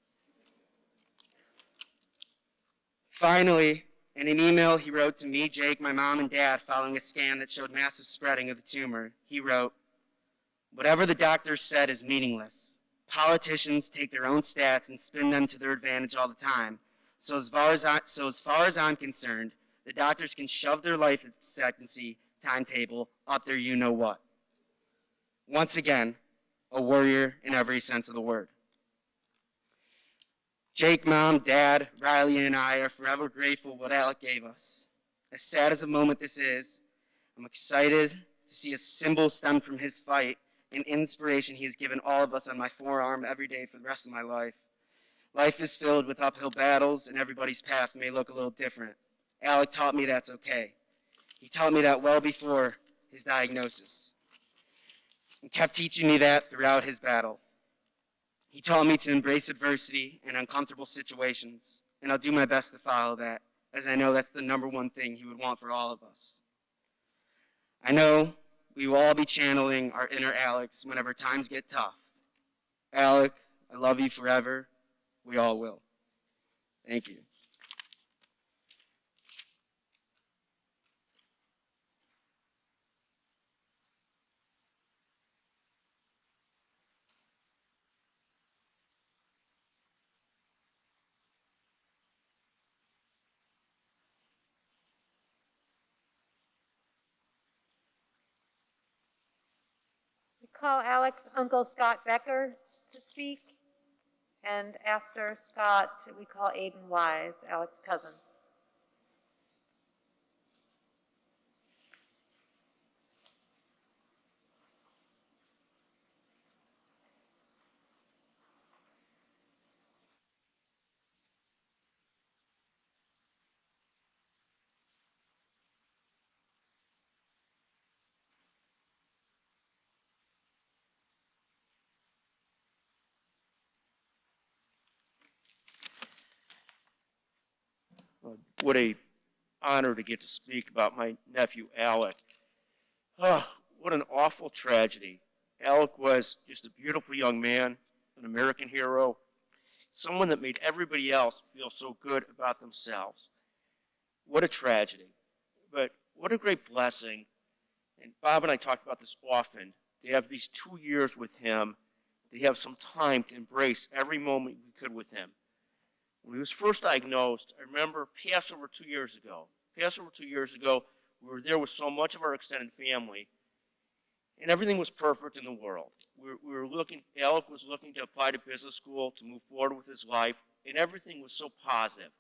Finally, in an email he wrote to me, Jake, my mom, and dad following a scan that showed massive spreading of the tumor, he wrote, "Whatever the doctors said is meaningless. Politicians take their own stats and spin them to their advantage all the time. So as far as I'm concerned, the doctors can shove their life expectancy timetable up their you-know-what." Once again, a warrior in every sense of the word. Jake, Mom, Dad, Riley, and I are forever grateful for what Alec gave us. As sad as a moment this is, I'm excited to see a symbol stem from his fight and inspiration he has given all of us on my forearm every day for the rest of my life. Life is filled with uphill battles, and everybody's path may look a little different. Alec taught me that's okay. He taught me that well before his diagnosis, and kept teaching me that throughout his battle. He taught me to embrace adversity and uncomfortable situations, and I'll do my best to follow that, as I know that's the number one thing he would want for all of us. I know we will all be channeling our inner Alex whenever times get tough. Alec, I love you forever. We all will. Thank you. We call Alec's uncle Scott Becker to speak. And after Scott, we call Aidan Wise, Alec's cousin. What a honor to get to speak about my nephew, Alec. Oh, what an awful tragedy. Alec was just a beautiful young man, an American hero, someone that made everybody else feel so good about themselves. What a tragedy. But what a great blessing. And Bob and I talk about this often. They have these 2 years with him. They have some time to embrace every moment we could with him. When he was first diagnosed, I remember Passover 2 years ago. Passover 2 years ago, we were there with so much of our extended family, and everything was perfect in the world. Alec was looking to apply to business school, to move forward with his life, and everything was so positive.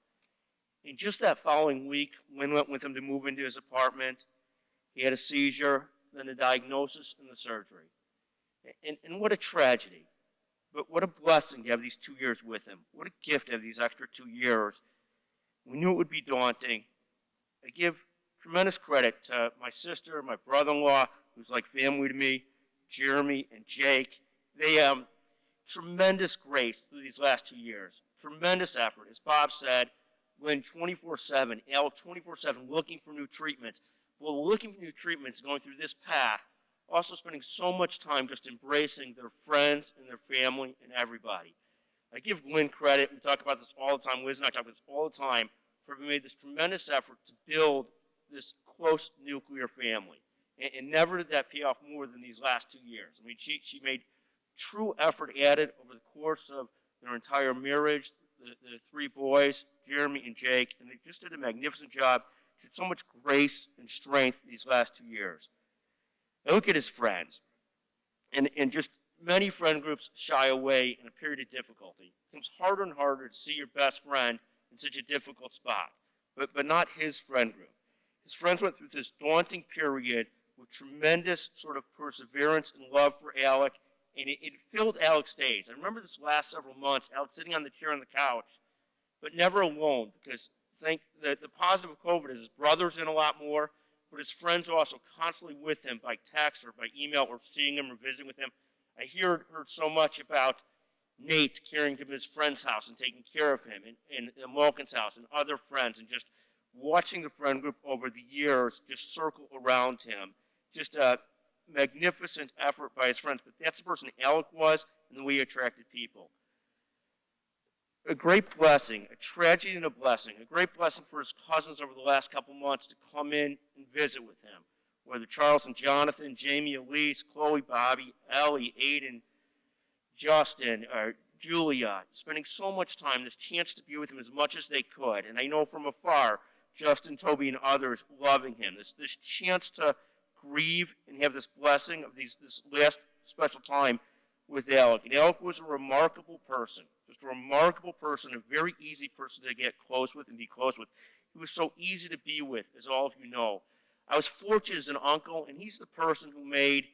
And just that following week, Lynn went with him to move into his apartment. He had a seizure, then the diagnosis, and the surgery. And what a tragedy. But what a blessing to have these 2 years with him. What a gift to have these extra 2 years. We knew it would be daunting. I give tremendous credit to my sister, my brother-in-law, who's like family to me, Jami and Jake. They tremendous grace through these last 2 years. Tremendous effort. As Bob said, Lynn 24/7, Alec 24/7 looking for new treatments. Well, looking for new treatments, going through this path, also spending so much time just embracing their friends and their family and everybody. I give Lynn credit. We talk about this all the time. Liz and I talk about this all the time for having made this tremendous effort to build this close nuclear family. And never did that pay off more than these last 2 years. I mean, she made true effort at it over the course of their entire marriage, the 3 boys, Jami and Jake, and they just did a magnificent job. She had so much grace and strength these last 2 years. I look at his friends, and just many friend groups shy away in a period of difficulty. It becomes harder and harder to see your best friend in such a difficult spot, but not his friend group. His friends went through this daunting period with tremendous sort of perseverance and love for Alec, and it filled Alec's days. I remember this last several months, Alec sitting on the chair on the couch, but never alone, because I think that the positive of COVID is his brother's in a lot more, but his friends are also constantly with him by text or by email or seeing him or visiting with him. I heard so much about Nate carrying him to his friend's house and taking care of him, and Malkin's house and other friends, and just watching the friend group over the years just circle around him. Just a magnificent effort by his friends, but that's the person Alec was and the way he attracted people. A great blessing, a tragedy and a blessing. A great blessing for his cousins over the last couple months to come in and visit with him. Whether Charles and Jonathan, Jami, Elise, Chloe, Bobby, Ellie, Aidan, Justin, or Julia, spending so much time, this chance to be with him as much as they could. And I know from afar, Justin, Toby, and others loving him. This chance to grieve and have this blessing of this last special time with Alec. And Alec was a remarkable person, just a remarkable person, a very easy person to get close with and be close with. He was so easy to be with, as all of you know. I was fortunate as an uncle, and he's the person who made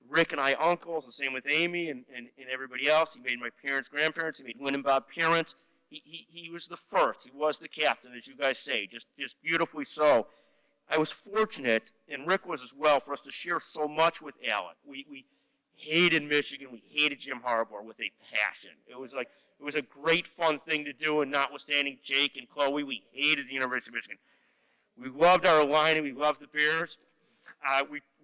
Rick and I uncles, the same with Amy and everybody else. He made my parents grandparents. He made Lyn and Bob parents. He was the first. He was the captain, as you guys say, just beautifully so. I was fortunate, and Rick was as well, for us to share so much with Alec. We hated Michigan. We hated Jim Harbaugh with a passion. It was a great, fun thing to do, and notwithstanding Jake and Chloe, we hated the University of Michigan. We loved our Illini. We loved the Bears.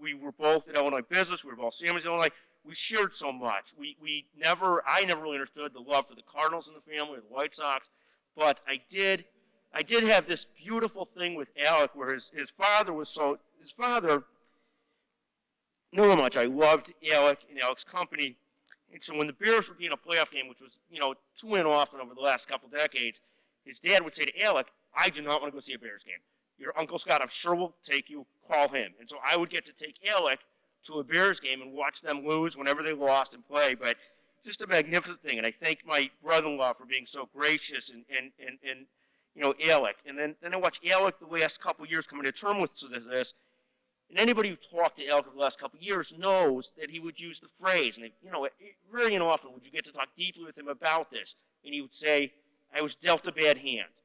We were both in Illinois business. We were both Sammy's Illinois. We shared so much. I never really understood the love for the Cardinals in the family or the White Sox, but I did have this beautiful thing with Alec where his father knew how much I loved Alec and Alec's company. And so when the Bears would be in a playoff game, which was, 2 in often over the last couple decades, his dad would say to Alec, "I do not want to go see a Bears game. Your Uncle Scott, I'm sure, will take you. Call him." And so I would get to take Alec to a Bears game and watch them lose whenever they lost and play. But just a magnificent thing. And I thank my brother-in-law for being so gracious and Alec. And then I watched Alec the last couple of years coming to terms with this. And anybody who talked to Alec over the last couple of years knows that he would use the phrase, and very often would you get to talk deeply with him about this, and he would say, "I was dealt a bad hand.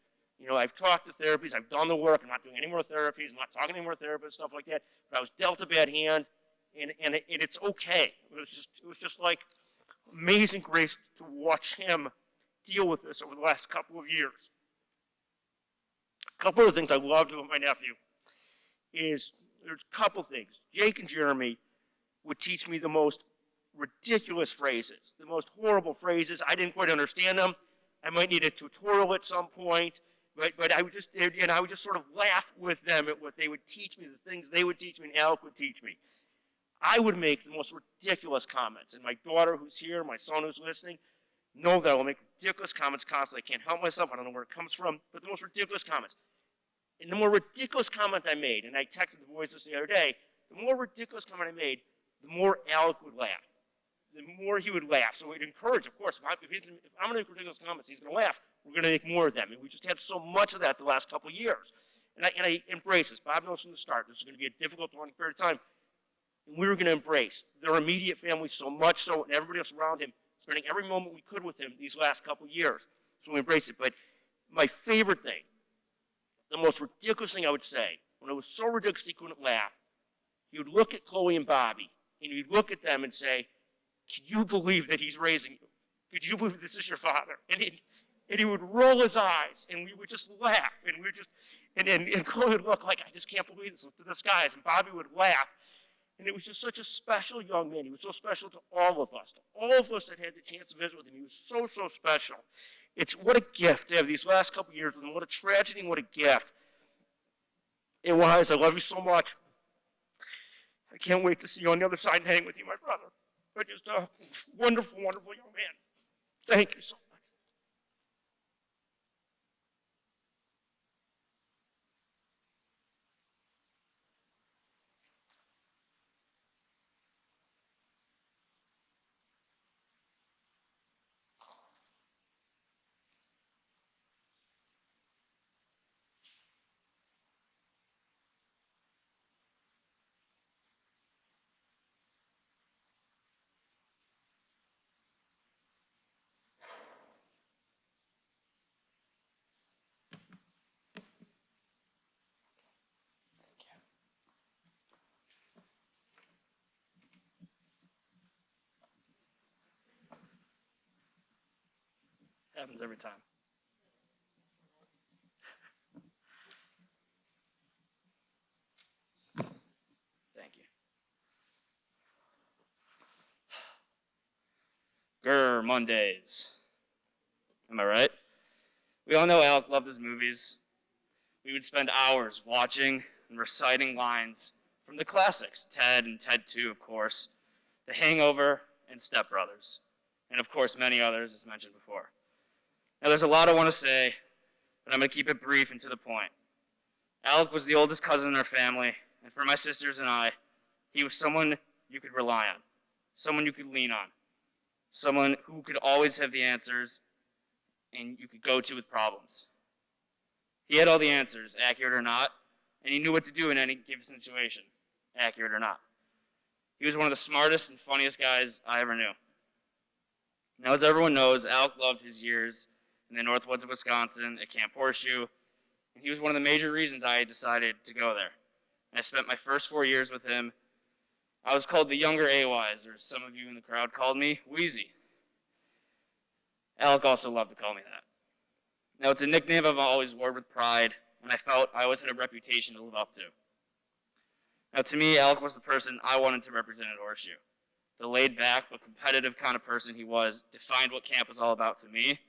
I've talked to therapists, I've done the work, I'm not doing any more therapies, I'm not talking to any more therapists, stuff like that, but I was dealt a bad hand, and it's okay." It was just like amazing grace to watch him deal with this over the last couple of years. couple of things I loved about my nephew is there's a couple things. Jake and Jeremy would teach me the most ridiculous phrases, the most horrible phrases. I didn't quite understand them. I might need a tutorial at some point, but I would just sort of laugh with them at what they would teach me, the things they would teach me and Alec would teach me. I would make the most ridiculous comments, and my daughter who's here, my son who's listening, know that I will make ridiculous comments constantly. I can't help myself. I don't know where it comes from, but the most ridiculous comments. And the more ridiculous comment I made, and I texted the boys this the other day, the more ridiculous comment I made, the more Alec would laugh. The more he would laugh. So we'd encourage, of course, if I'm going to make ridiculous comments, he's going to laugh. We're going to make more of them. And we just had so much of that the last couple of years. And I embrace this. Bob knows from the start this is going to be a difficult, long period of time. And we were going to embrace their immediate family so much so, and everybody else around him, spending every moment we could with him these last couple of years. So we embraced it. But my favorite thing, the most ridiculous thing I would say, when it was so ridiculous he couldn't laugh, he would look at Chloe and Bobby, and he'd look at them and say, "Can you believe that he's raising you? Could you believe this is your father?" And he would roll his eyes, and we would just laugh, and we would just, and Chloe would look like, "I just can't believe this," to the skies, and Bobby would laugh. And it was just such a special young man. He was so special to all of us that had the chance to visit with him. He was so, so special. It's what a gift to have these last couple of years with him. What a tragedy and what a gift. And Wise, I love you so much. I can't wait to see you on the other side and hang with you, my brother. But just a wonderful, wonderful young man. Thank you so much. Happens every time. Thank you. Grr, Mondays. Am I right? We all know Alec loved his movies. We would spend hours watching and reciting lines from the classics, Ted and Ted 2, of course, The Hangover and Step Brothers, and of course many others as mentioned before. Now, there's a lot I want to say, but I'm going to keep it brief and to the point. Alec was the oldest cousin in our family, and for my sisters and I, he was someone you could rely on, someone you could lean on, someone who could always have the answers and you could go to with problems. He had all the answers, accurate or not, and he knew what to do in any given situation, accurate or not. He was one of the smartest and funniest guys I ever knew. Now, as everyone knows, Alec loved his years in the Northwoods of Wisconsin at Camp Horseshoe, and he was one of the major reasons I decided to go there. And I spent my first 4 years with him. I was called the younger A-Wise, or as some of you in the crowd called me, Wheezy. Alec also loved to call me that. Now, it's a nickname I've always worn with pride, and I felt I always had a reputation to live up to. Now, to me, Alec was the person I wanted to represent at Horseshoe. The laid-back but competitive kind of person he was defined what camp was all about to me.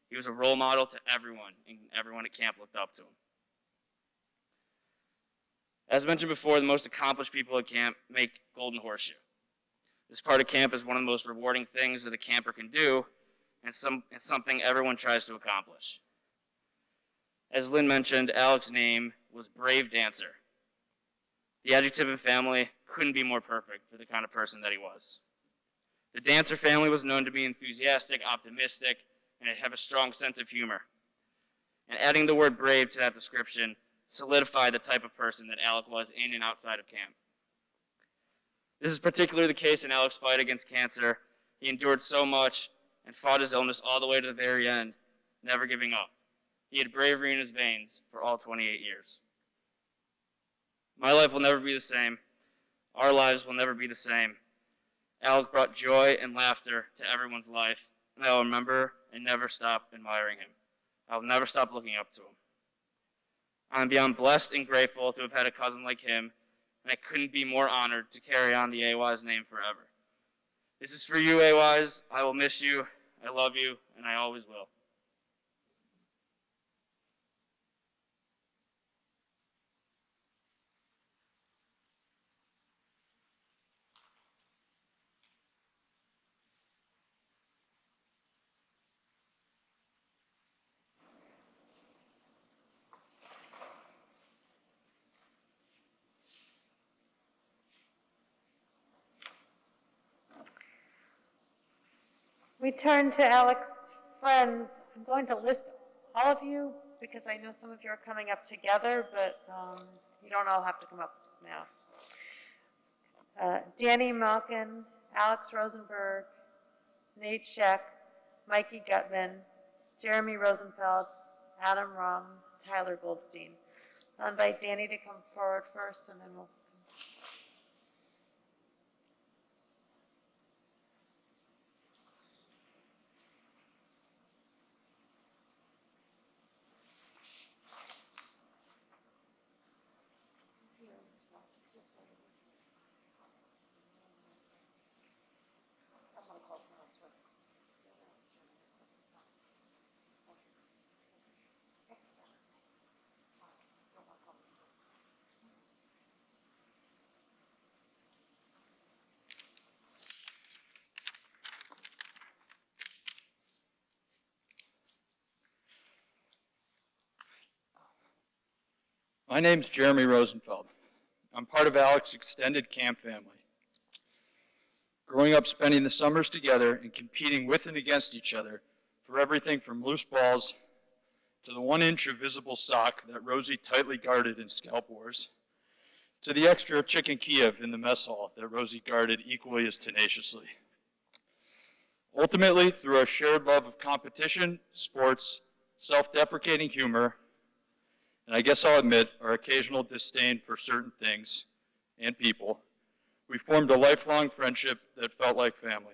He was a role model to everyone, and everyone at camp looked up to him. As mentioned before, the most accomplished people at camp make Golden Horseshoe. This part of camp is one of the most rewarding things that a camper can do, and it's something everyone tries to accomplish. As Lynn mentioned, Alec's name was Brave Dancer. The adjective and family couldn't be more perfect for the kind of person that he was. The Dancer family was known to be enthusiastic, optimistic, and have a strong sense of humor. And adding the word brave to that description solidified the type of person that Alec was in and outside of camp. This is particularly the case in Alec's fight against cancer. He endured so much and fought his illness all the way to the very end, never giving up. He had bravery in his veins for all 28 years. My life will never be the same. Our lives will never be the same. Alec brought joy and laughter to everyone's life, and I will remember and never stop admiring him. I will never stop looking up to him. I'm beyond blessed and grateful to have had a cousin like him, and I couldn't be more honored to carry on the A-Wise name forever. This is for you, A-Wise. I will miss you, I love you, and I always will. We turn to Alec's friends. I'm going to list all of you because I know some of you are coming up together, but you don't all have to come up now. Danny Malkin, Alex Rosenberg, Nate Scheck, Mikey Gutman, Jeremy Rosenfeld, Adam Rum, Tyler Goldstein. I'll invite Danny to come forward first, and then we'll. My name's Jeremy Rosenfeld. I'm part of Alec's extended camp family. Growing up spending the summers together and competing with and against each other for everything from loose balls to the 1 inch of visible sock that Rosie tightly guarded in scalp wars, to the extra chicken Kiev in the mess hall that Rosie guarded equally as tenaciously. Ultimately, through our shared love of competition, sports, self-deprecating humor, and I guess I'll admit our occasional disdain for certain things and people, we formed a lifelong friendship that felt like family.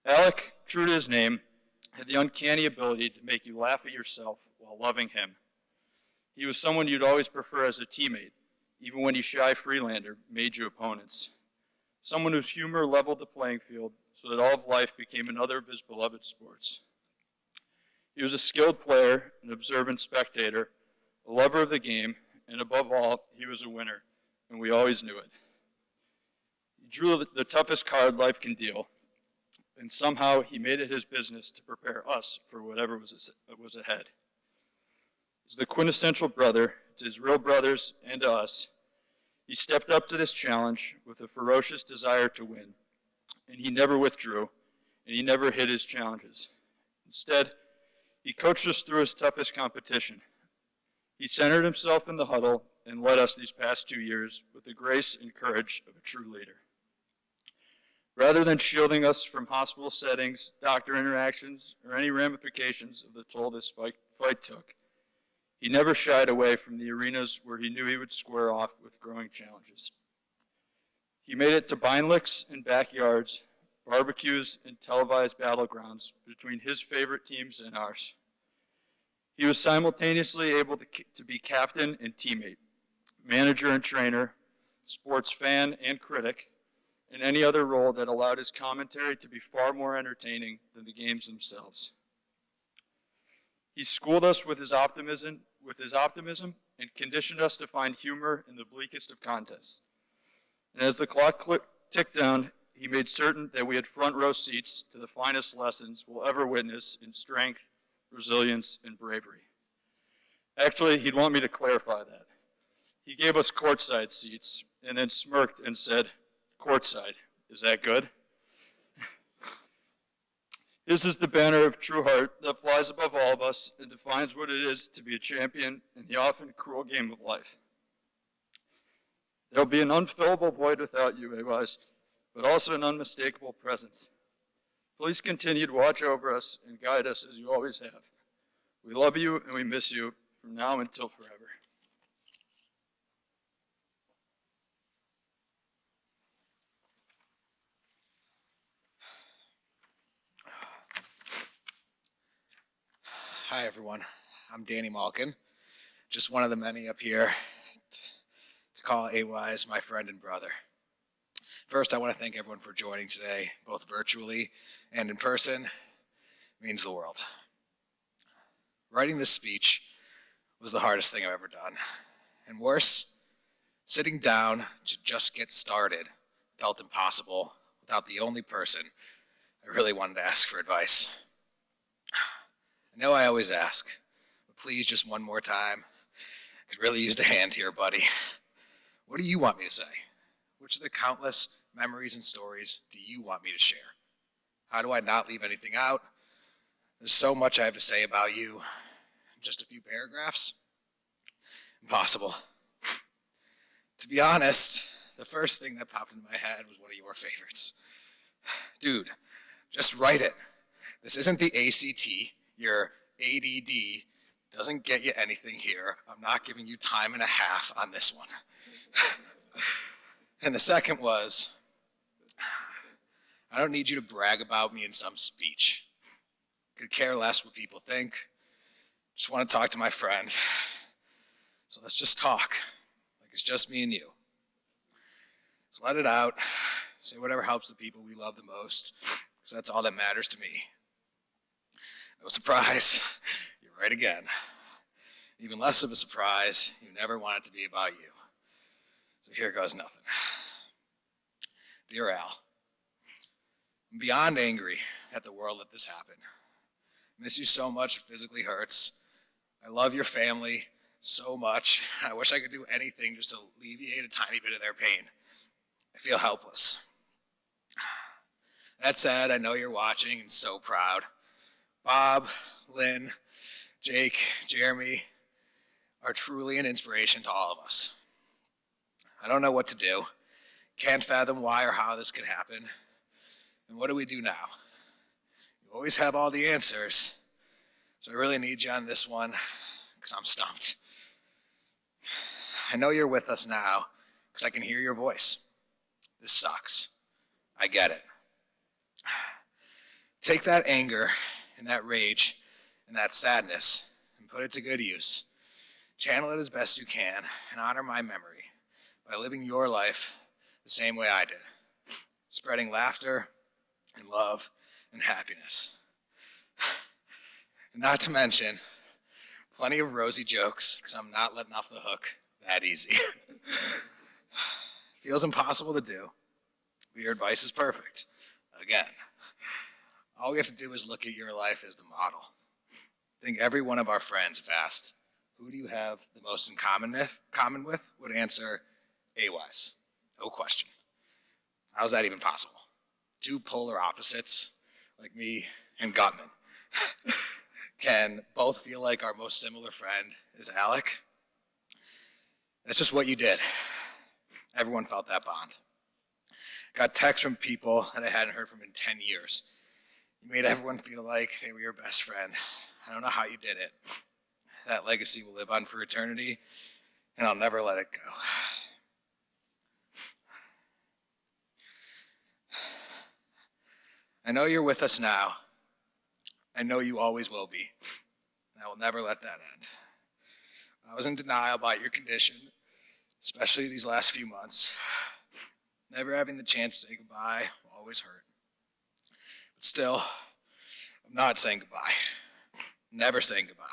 Alec, true to his name, had the uncanny ability to make you laugh at yourself while loving him. He was someone you'd always prefer as a teammate, even when you shy Freelander made you opponents. Someone whose humor leveled the playing field so that all of life became another of his beloved sports. He was a skilled player, an observant spectator, a lover of the game, and above all, he was a winner, and we always knew it. He drew the toughest card life can deal, and somehow he made it his business to prepare us for whatever was ahead. As the quintessential brother to his real brothers and to us, he stepped up to this challenge with a ferocious desire to win, and he never withdrew, and he never hid his challenges. Instead, he coached us through his toughest competition. He centered himself in the huddle and led us these past 2 years with the grace and courage of a true leader. Rather than shielding us from hospital settings, doctor interactions, or any ramifications of the toll this fight took, he never shied away from the arenas where he knew he would square off with growing challenges. He made it to Beinlichs and backyards, barbecues, and televised battlegrounds between his favorite teams and ours. He was simultaneously able to be captain and teammate, manager and trainer, sports fan and critic, and any other role that allowed his commentary to be far more entertaining than the games themselves. He schooled us with his optimism and conditioned us to find humor in the bleakest of contests. And as the clock ticked down, he made certain that we had front row seats to the finest lessons we'll ever witness in strength, resilience, and bravery. Actually, he'd want me to clarify that. He gave us courtside seats and then smirked and said, "Courtside, is that good?" This is the banner of true heart that flies above all of us and defines what it is to be a champion in the often cruel game of life. There'll be an unfillable void without you, A-Wise, but also an unmistakable presence. Please continue to watch over us and guide us as you always have. We love you and we miss you from now until forever. Hi everyone, I'm Danny Malkin. just one of the many up here to call Wise my friend and brother. First, I want to thank everyone for joining today, both virtually and in person. It means the world. Writing this speech was the hardest thing I've ever done. And worse, sitting down to just get started felt impossible without the only person I really wanted to ask for advice. I know I always ask, but please just one more time. I could really use a hand here, buddy. What do you want me to say? Which of the countless memories and stories do you want me to share? How do I not leave anything out? There's so much I have to say about you. Just a few paragraphs? Impossible. To be honest, the first thing that popped into my head was one of your favorites. Dude, just write it. This isn't the ACT. Your ADD doesn't get you anything here. I'm not giving you time and a half on this one. And the second was, I don't need you to brag about me in some speech. Could care less what people think. Just want to talk to my friend. So let's just talk, like it's just me and you. Just let it out. Say whatever helps the people we love the most, because that's all that matters to me. No surprise, you're right again. Even less of a surprise, you never want it to be about you. So here goes nothing. Dear Al, I'm beyond angry at the world let this happen. I miss you so much, it physically hurts. I love your family so much. I wish I could do anything just to alleviate a tiny bit of their pain. I feel helpless. That said, I know you're watching and so proud. Bob, Lynn, Jake, Jeremy are truly an inspiration to all of us. I don't know what to do. Can't fathom why or how this could happen. And what do we do now? You always have all the answers. So I really need you on this one because I'm stumped. I know you're with us now because I can hear your voice. This sucks. I get it. Take that anger and that rage and that sadness and put it to good use. Channel it as best you can and honor my memory by living your life the same way I did, spreading laughter and love and happiness. And not to mention, plenty of rosy jokes, because I'm not letting off the hook that easy. Feels impossible to do, but your advice is perfect. Again, all we have to do is look at your life as the model. I think every one of our friends, if asked, who do you have the most in common with, would answer Wise. No question. How's that even possible? Two polar opposites, like me and Gutman, can both feel like our most similar friend is Alec. That's just what you did. Everyone felt that bond. Got texts from people that I hadn't heard from in 10 years. You made everyone feel like they were your best friend. I don't know how you did it. That legacy will live on for eternity, and I'll never let it go. I know you're with us now. I know you always will be. And I will never let that end. I was in denial about your condition, especially these last few months. Never having the chance to say goodbye will always hurt. But still, I'm not saying goodbye. Never saying goodbye.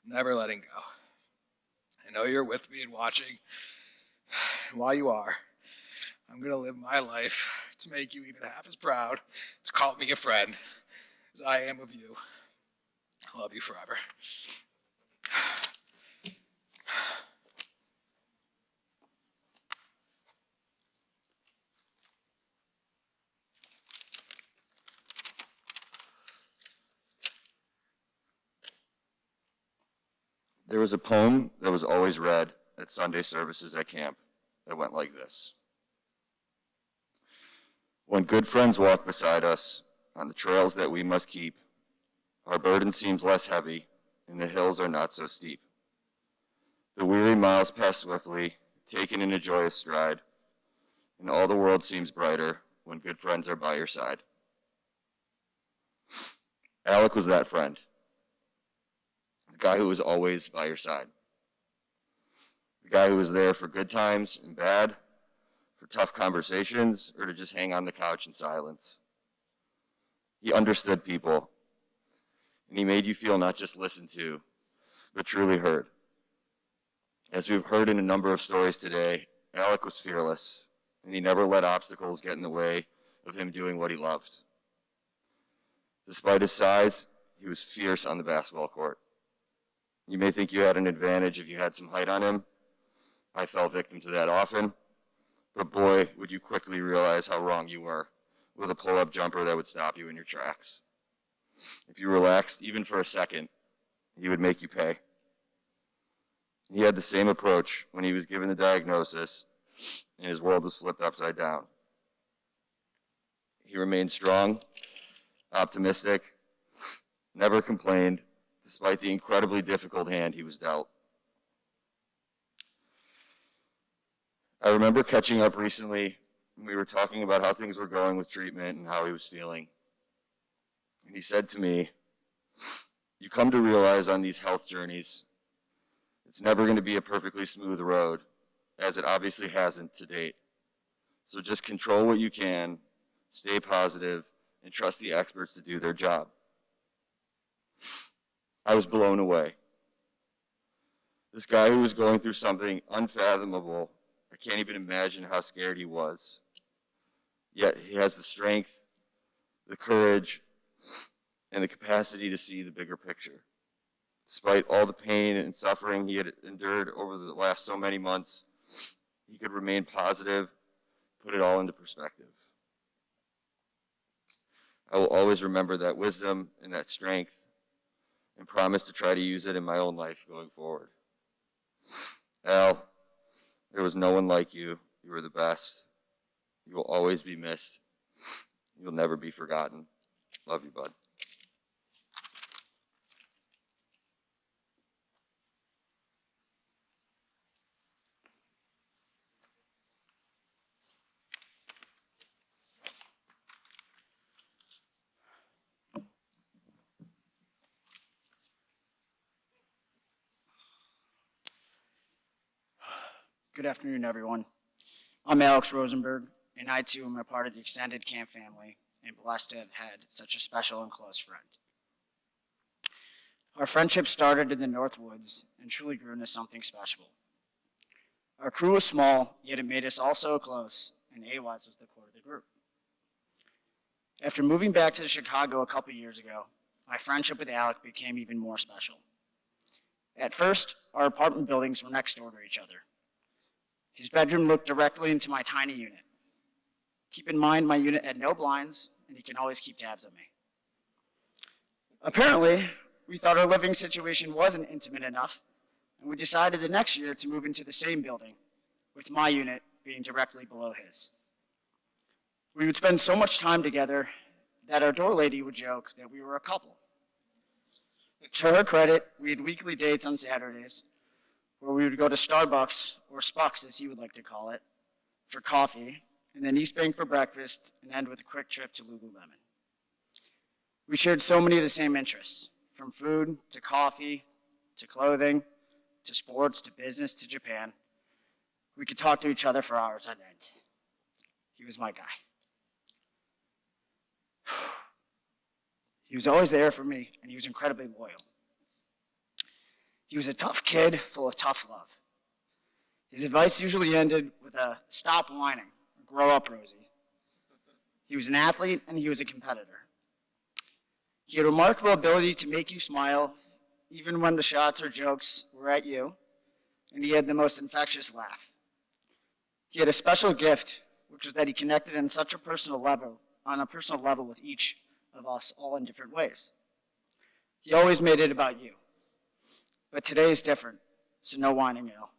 Never letting go. I know you're with me and watching. And while you are, I'm going to live my life to make you even half as proud to call me a friend as I am of you. I love you forever. There was a poem that was always read at Sunday services at camp that went like this. When good friends walk beside us on the trails that we must keep, our burden seems less heavy and the hills are not so steep. The weary miles pass swiftly, taken in a joyous stride, and all the world seems brighter when good friends are by your side. Alec was that friend. The guy who was always by your side. guy who was there for good times and bad, for tough conversations, or to just hang on the couch in silence. He understood people, and he made you feel not just listened to, but truly heard. As we've heard in a number of stories today, Alec was fearless, and he never let obstacles get in the way of him doing what he loved. Despite his size, he was fierce on the basketball court. You may think you had an advantage if you had some height on him. I fell victim to that often, but boy, would you quickly realize how wrong you were with a pull-up jumper that would stop you in your tracks. If you relaxed, even for a second, he would make you pay. He had the same approach when he was given the diagnosis and his world was flipped upside down. He remained strong, optimistic, never complained, despite the incredibly difficult hand he was dealt. I remember catching up recently, and we were talking about how things were going with treatment and how he was feeling. And he said to me, "You come to realize on these health journeys, it's never going to be a perfectly smooth road, as it obviously hasn't to date. So just control what you can, stay positive, and trust the experts to do their job." I was blown away. This guy who was going through something unfathomable, I can't even imagine how scared he was. Yet he has the strength, the courage, and the capacity to see the bigger picture. Despite all the pain and suffering he had endured over the last so many months, he could remain positive, put it all into perspective. I will always remember that wisdom and that strength and promise to try to use it in my own life going forward. Al, there was no one like you. You were the best. You will always be missed. You'll never be forgotten. Love you, bud. Good afternoon, everyone. I'm Alex Rosenberg, and I too am a part of the extended camp family and blessed to have had such a special and close friend. Our friendship started in the North Woods and truly grew into something special. Our crew was small, yet it made us all so close, and Wise was the core of the group. After moving back to Chicago a couple years ago, my friendship with Alec became even more special. At first, our apartment buildings were next door to each other. His bedroom looked directly into my tiny unit. Keep in mind, my unit had no blinds, and he can always keep tabs on me. Apparently, we thought our living situation wasn't intimate enough, and we decided the next year to move into the same building, with my unit being directly below his. We would spend so much time together that our door lady would joke that we were a couple. To her credit, we had weekly dates on Saturdays, where we would go to Starbucks, or Spucks as he would like to call it, for coffee, and then East Bank for breakfast, and end with a quick trip to Lululemon. We shared so many of the same interests, from food to coffee to clothing to sports to business to Japan. We could talk to each other for hours on end. He was my guy. He was always there for me, and he was incredibly loyal. He was a tough kid full of tough love. His advice usually ended with a "stop whining," or "grow up, Rosie." He was an athlete and he was a competitor. He had a remarkable ability to make you smile, even when the shots or jokes were at you, and he had the most infectious laugh. He had a special gift, which was that he connected on a personal level with each of us, all in different ways. He always made it about you. But today is different, so no whining, Al.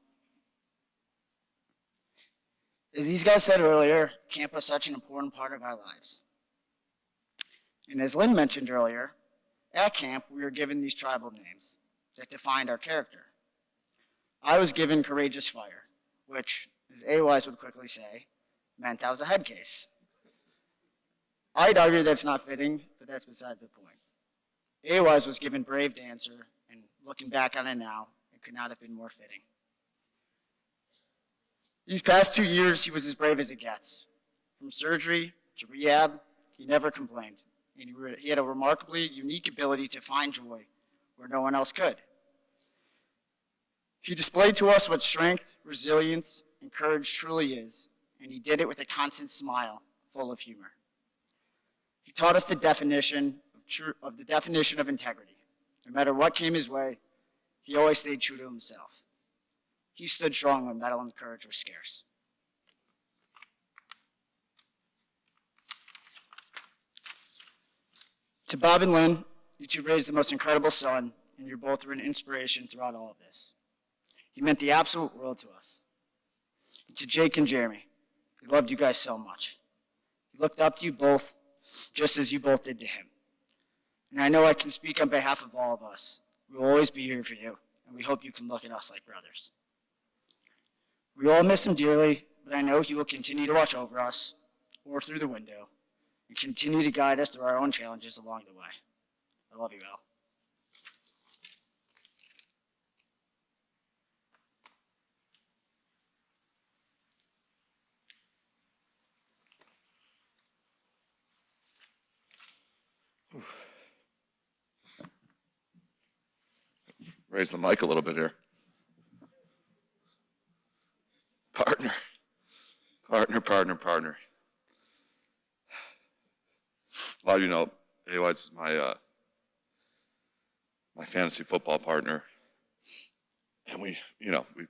As these guys said earlier, camp was such an important part of our lives. And as Lyn mentioned earlier, at camp we were given these tribal names that defined our character. I was given Courageous Fire, which, as Wise would quickly say, meant I was a head case. I'd argue that's not fitting, but that's besides the point. Wise was given Brave Dancer, and looking back on it now, it could not have been more fitting. These past 2 years, he was as brave as it gets. From surgery to rehab, he never complained. And he had a remarkably unique ability to find joy where no one else could. He displayed to us what strength, resilience, and courage truly is, and he did it with a constant smile, full of humor. He taught us the definition of integrity. No matter what came his way, he always stayed true to himself. He stood strong when mettle and courage were scarce. To Bob and Lyn, you two raised the most incredible son, and you both were an inspiration throughout all of this. You meant the absolute world to us. And to Jake and Jeremy, he loved you guys so much. He looked up to you both just as you both did to him. And I know I can speak on behalf of all of us. We will always be here for you, and we hope you can look at us like brothers. We all miss him dearly, but I know he will continue to watch over us, or through the window, and continue to guide us through our own challenges along the way. I love you all. Raise the mic a little bit here. Partner. A lot of you know, Wise is my fantasy football partner. And we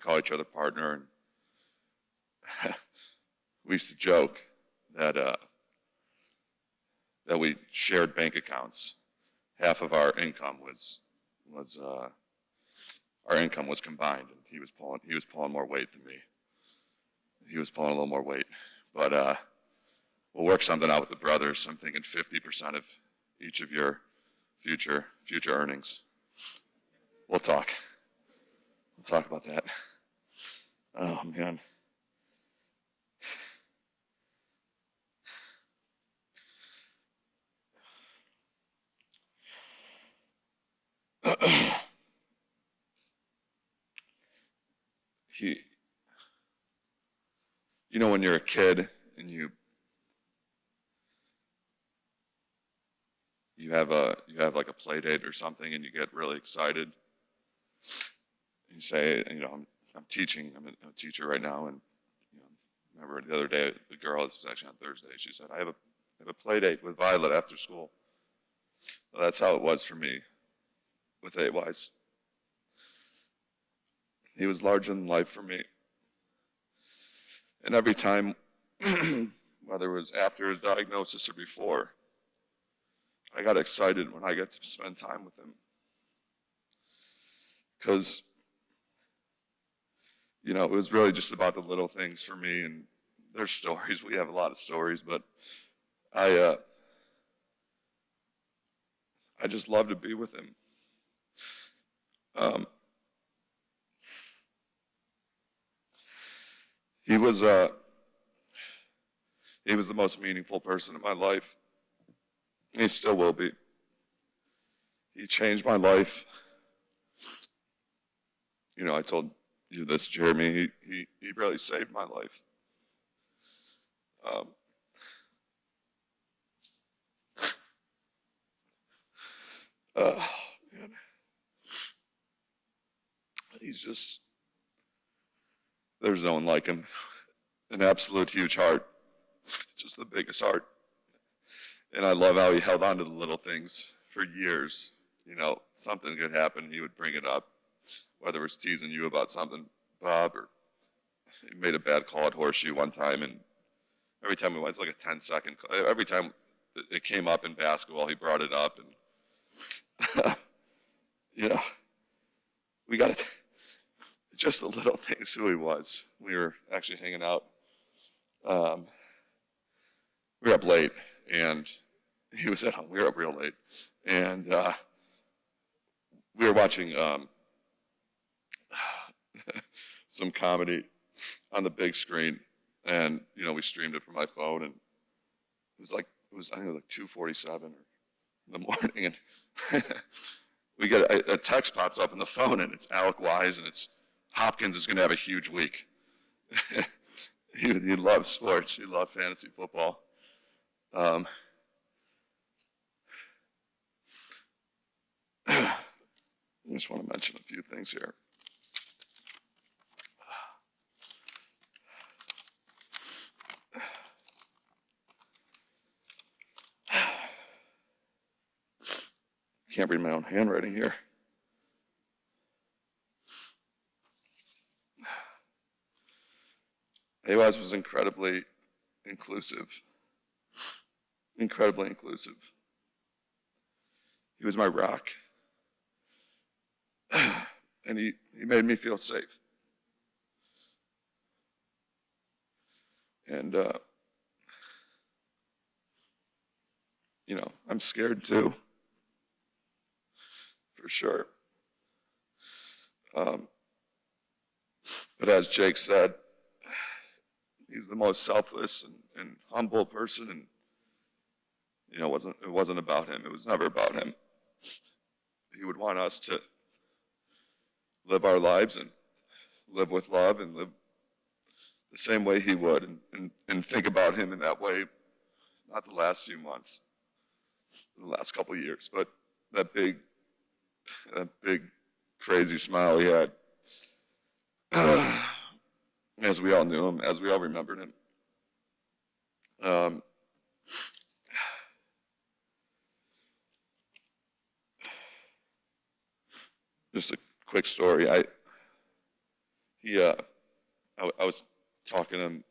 call each other partner. And we used to joke that we shared bank accounts. Half of our income was combined, and he was pulling more weight than me. He was pulling a little more weight, but we'll work something out with the brothers. I'm thinking 50% of each of your future earnings. We'll talk about that. Oh man. You know, when you're a kid and you have like a play date or something, and you get really excited. And you say, I'm teaching. I'm a teacher right now, and remember the other day, the girl, this was actually on Thursday. She said, I have a play date with Violet after school. Well, that's how it was for me with Wise. He was larger than life for me. And every time, whether it was after his diagnosis or before, I got excited when I got to spend time with him. Because, it was really just about the little things for me. And there's stories. We have a lot of stories, but I just love to be with him. He was the most meaningful person in my life. He still will be. He changed my life. I told you this, Jeremy. He really saved my life. Man. There's no one like him. An absolute huge heart. Just the biggest heart. And I love how he held on to the little things for years. Something could happen, he would bring it up. Whether it was teasing you about something, Bob, or he made a bad call at Horseshoe one time, and every time it was like a 10-second call. Every time it came up in basketball, he brought it up. And, we got it. Just the little things, who he was. We were actually hanging out. We were up late, and he was at home. We were up real late. And we were watching some comedy on the big screen. And, we streamed it from my phone. And I think it was like 2:47 in the morning. And we get a text pops up on the phone, and it's Alec Wise, and it's Hopkins is going to have a huge week. he loved sports. He loved fantasy football. I just want to mention a few things here. Can't read my own handwriting here. Wise was incredibly inclusive. Incredibly inclusive. He was my rock. And he made me feel safe. And, you know, I'm scared too, for sure. But as Jake said, he's the most selfless and humble person, and you know, it wasn't about him. It was never about him. He would want us to live our lives and live with love and live the same way he would, and think about him in that way. Not the last few months, the last couple of years, but that big crazy smile he had. As we all knew him, as we all remembered him. Just a quick story. I was talking to him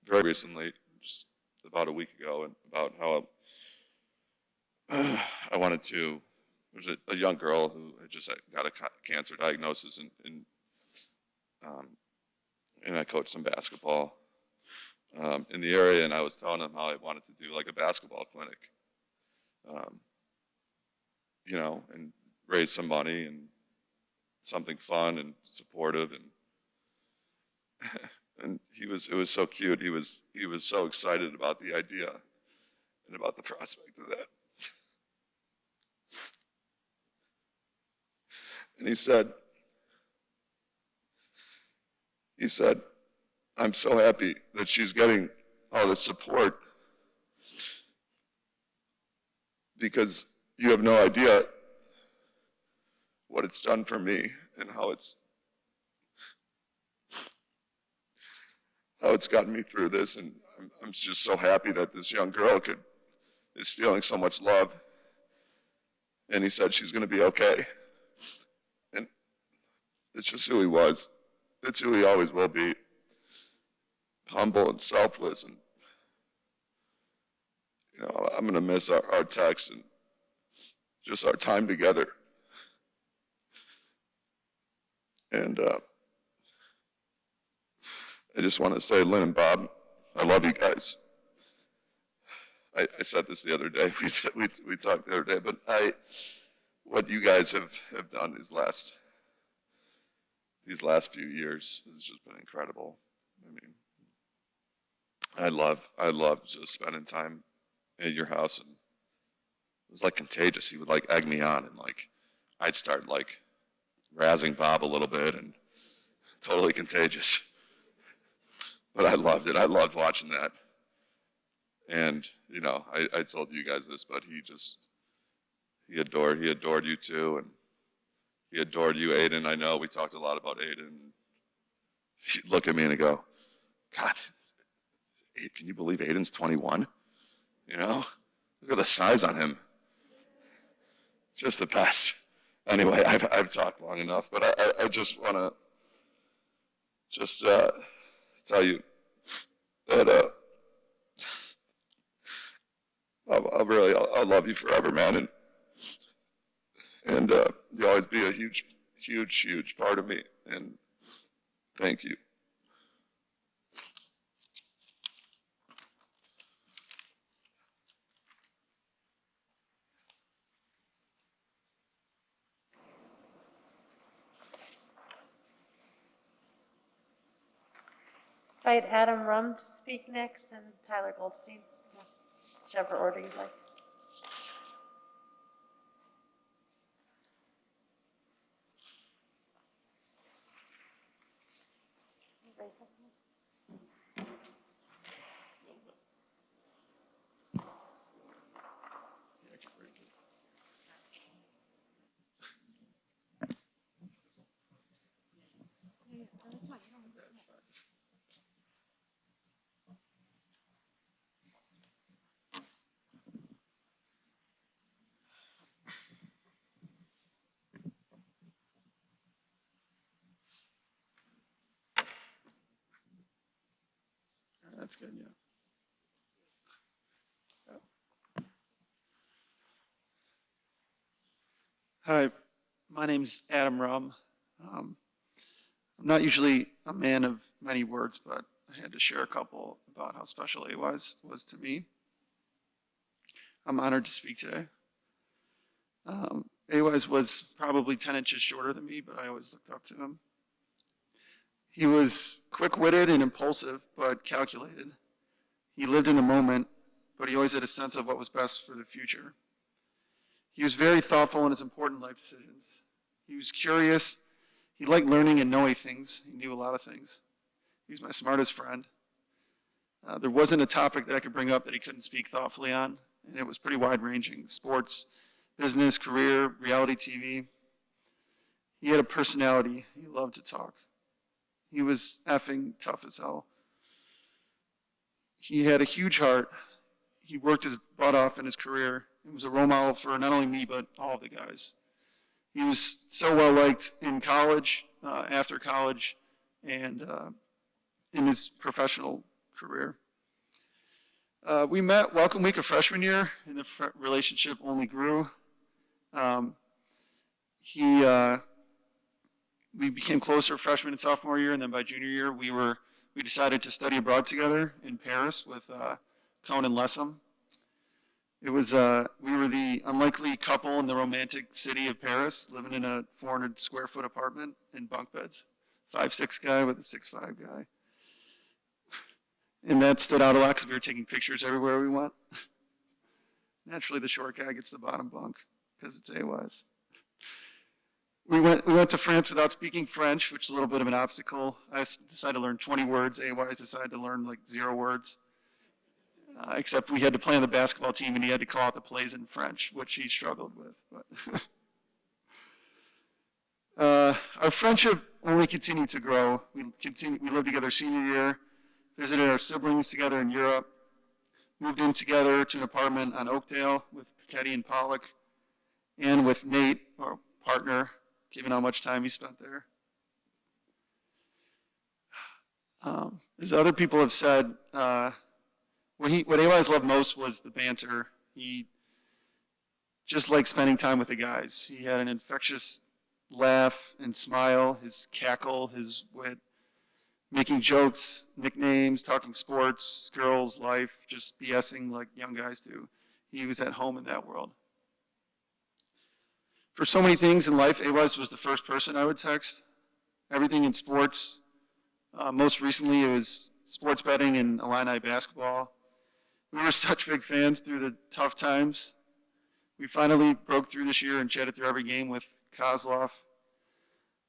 very recently, just about a week ago, and about how I wanted to. There's a young girl who had just got a cancer diagnosis, and I coached some basketball in the area, and I was telling him how I wanted to do like a basketball clinic, you know, and raise some money and something fun and supportive, and it was so cute. He was so excited about the idea and about the prospect of that. And he said, I'm so happy that she's getting all this support, because you have no idea what it's done for me and how it's gotten me through this. And I'm just so happy that this young girl is feeling so much love. And he said she's going to be okay. And it's just who he was. It's who he always will be. Humble and selfless. And, you know, I'm going to miss our texts and just our time together. And I just want to say, Lyn and Bob, I love you guys. I said this the other day. We talked the other day, but what you guys have done these last few years has just been incredible. I mean, I love just spending time at your house, and it was like contagious. He would like egg me on, and like I'd start like razzing Bob a little bit, and totally contagious. But I loved it. I loved watching that. And, you know, I told you guys this, but he adored you too, and he adored you, Aidan. I know we talked a lot about Aidan. He'd look at me and he'd go, God, can you believe Aidan's 21? You know, look at the size on him. Just the best. Anyway, I've talked long enough, but I just want to tell you that I'll love you forever, man, and you'll always be a huge, huge, huge part of me, and thank you. Invite Adam Rum to speak next, and Tyler Goldstein, whichever order you'd like. raise them. That's good, yeah. Hi, my name's Adam Rum. I'm not usually a man of many words, but I had to share a couple about how special A-Wise was to me. I'm honored to speak today. A-Wise was probably 10 inches shorter than me, but I always looked up to him. He was quick-witted and impulsive, but calculated. He lived in the moment, but he always had a sense of what was best for the future. He was very thoughtful in his important life decisions. He was curious. He liked learning and knowing things. He knew a lot of things. He was my smartest friend. There wasn't a topic that I could bring up that he couldn't speak thoughtfully on, and it was pretty wide-ranging. Sports, business, career, reality TV. He had a personality. He loved to talk. He was effing tough as hell. He had a huge heart. He worked his butt off in his career. He was a role model for not only me, but all of the guys. He was so well liked in college, after college, and in his professional career. We met welcome week of freshman year, and the relationship only grew. We became closer freshman and sophomore year, and then by junior year, we decided to study abroad together in Paris with Cone and Lessem. It was, we were the unlikely couple in the romantic city of Paris, living in a 400 square foot apartment in bunk beds. 5'6" guy with a 6'5" guy. And that stood out a lot because we were taking pictures everywhere we went. Naturally, the short guy gets the bottom bunk because it's A-Wise. We went to France without speaking French, which is a little bit of an obstacle. I decided to learn 20 words. A-Wise decided to learn like 0 words. Except we had to play on the basketball team and he had to call out the plays in French, which he struggled with. But our friendship only continued to grow. We lived together senior year, visited our siblings together in Europe, moved in together to an apartment on Oakdale with Piketty and Pollock, and with Nate, our partner, given how much time he spent there. As other people have said, what A-Wise loved most was the banter. He just liked spending time with the guys. He had an infectious laugh and smile, his cackle, his wit, making jokes, nicknames, talking sports, girls, life, just BSing like young guys do. He was at home in that world. For so many things in life, A-Wise was the first person I would text. Everything in sports. Most recently, it was sports betting and Illini basketball. We were such big fans through the tough times. We finally broke through this year and chatted through every game with Kozlov.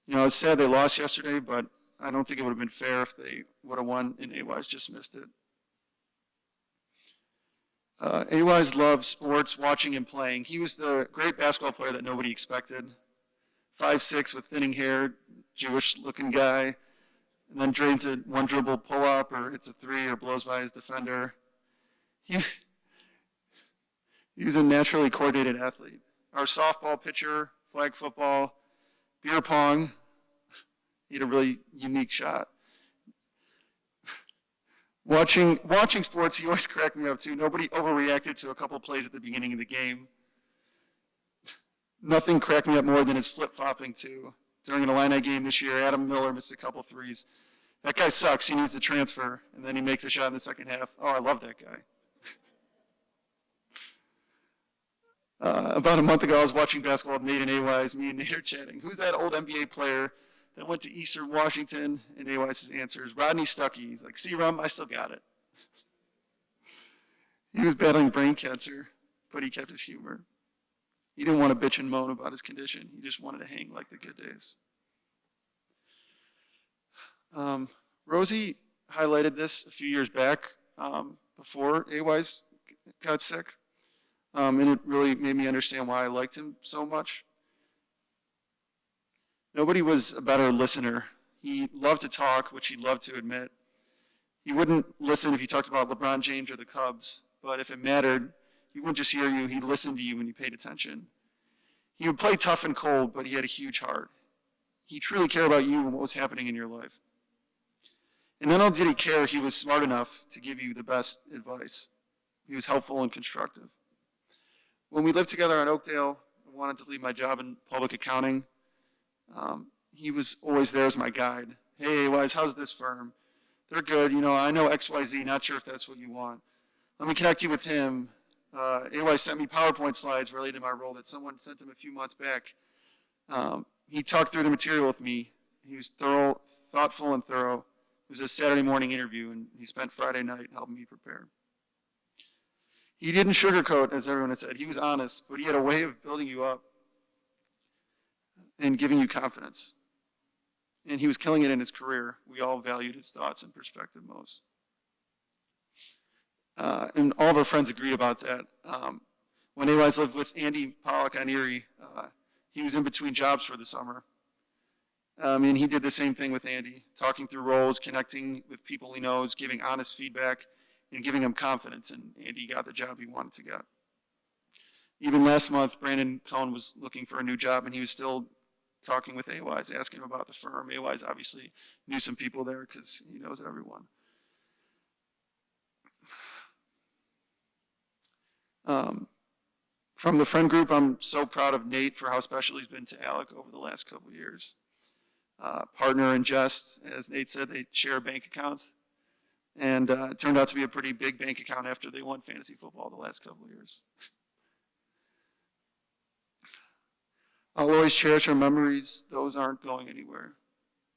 You know, it's sad they lost yesterday, but I don't think it would have been fair if they would have won and A-Wise just missed it. A-Wise loved sports, watching and playing. He was the great basketball player that nobody expected. 5'6" with thinning hair, Jewish-looking guy, and then drains a one dribble pull-up or hits a three or blows by his defender. He was a naturally coordinated athlete. Our softball pitcher, flag football, beer pong, he had a really unique shot. Watching sports, he always cracked me up too. Nobody overreacted to a couple plays at the beginning of the game. Nothing cracked me up more than his flip-flopping too. During an Illini game this year, Adam Miller missed a couple threes. That guy sucks, he needs to transfer, and then he makes a shot in the second half. Oh, I love that guy. About a month ago, I was watching basketball with Nate and A-Wise. Me and Nate are chatting. Who's that old NBA player that went to Eastern Washington? And A-Wise's answer is Rodney Stuckey. He's like, see, Rum, I still got it. He was battling brain cancer, but he kept his humor. He didn't want to bitch and moan about his condition. He just wanted to hang like the good days. Rosie highlighted this a few years back before A-Wise got sick, and it really made me understand why I liked him so much. Nobody was a better listener. He loved to talk, which he loved to admit. He wouldn't listen if you talked about LeBron James or the Cubs, but if it mattered, he wouldn't just hear you, he'd listen to you when you paid attention. He would play tough and cold, but he had a huge heart. He truly cared about you and what was happening in your life. And not only did he care, he was smart enough to give you the best advice. He was helpful and constructive. When we lived together on Oakdale, I wanted to leave my job in public accounting. He was always there as my guide. Hey, Wise, how's this firm? They're good, you know, I know XYZ, not sure if that's what you want. Let me connect you with him. A-Wise sent me PowerPoint slides related to my role that someone sent him a few months back. He talked through the material with me. He was thoughtful and thorough. It was a Saturday morning interview, and he spent Friday night helping me prepare. He didn't sugarcoat, as everyone has said. He was honest, but he had a way of building you up and giving you confidence. And he was killing it in his career. We all valued his thoughts and perspective most. And all of our friends agreed about that. When A-Wise lived with Andy Pollock on Erie, he was in between jobs for the summer. And he did the same thing with Andy, talking through roles, connecting with people he knows, giving honest feedback, and giving him confidence. And Andy got the job he wanted to get. Even last month, Brandon Cohn was looking for a new job, and he was still talking with A-Wise, asking him about the firm. A-Wise obviously knew some people there because he knows everyone. From the friend group, I'm so proud of Nate for how special he's been to Alec over the last couple of years. Partner in jest, as Nate said, they share bank accounts. And it turned out to be a pretty big bank account after they won fantasy football the last couple of years. I'll always cherish our memories. Those aren't going anywhere.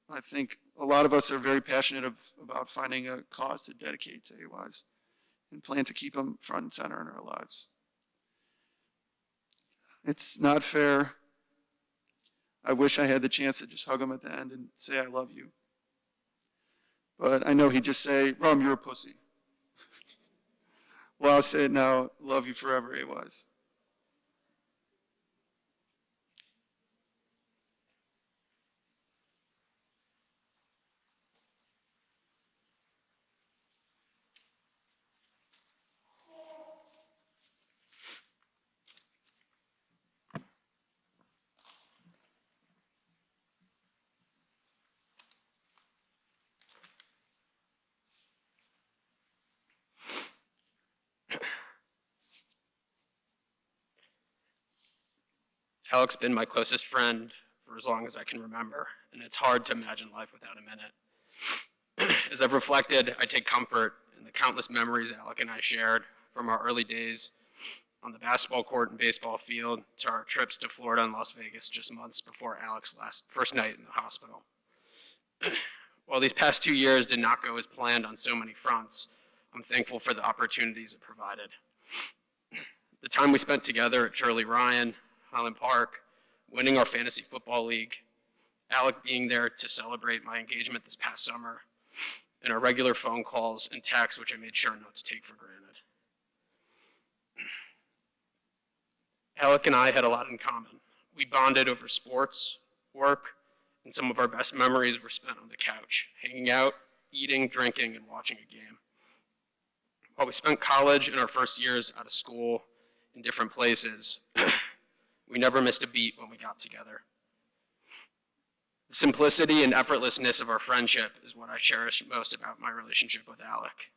I think a lot of us are very passionate about finding a cause to dedicate to A-Wise and plan to keep them front and center in our lives. It's not fair. I wish I had the chance to just hug him at the end and say, I love you. But I know he'd just say, Rum, you're a pussy. Well, I'll say it now, love you forever, A-Wise. Alec's been my closest friend for as long as I can remember, and it's hard to imagine life without a minute. As I've reflected, I take comfort in the countless memories Alec and I shared, from our early days on the basketball court and baseball field to our trips to Florida and Las Vegas just months before Alec's first night in the hospital. While these past 2 years did not go as planned on so many fronts, I'm thankful for the opportunities it provided. The time we spent together at Shirley Ryan, Highland Park, winning our fantasy football league, Alec being there to celebrate my engagement this past summer, and our regular phone calls and texts, which I made sure not to take for granted. Alec and I had a lot in common. We bonded over sports, work, and some of our best memories were spent on the couch, hanging out, eating, drinking, and watching a game. While we spent college and our first years out of school in different places, we never missed a beat when we got together. The simplicity and effortlessness of our friendship is what I cherish most about my relationship with Alec.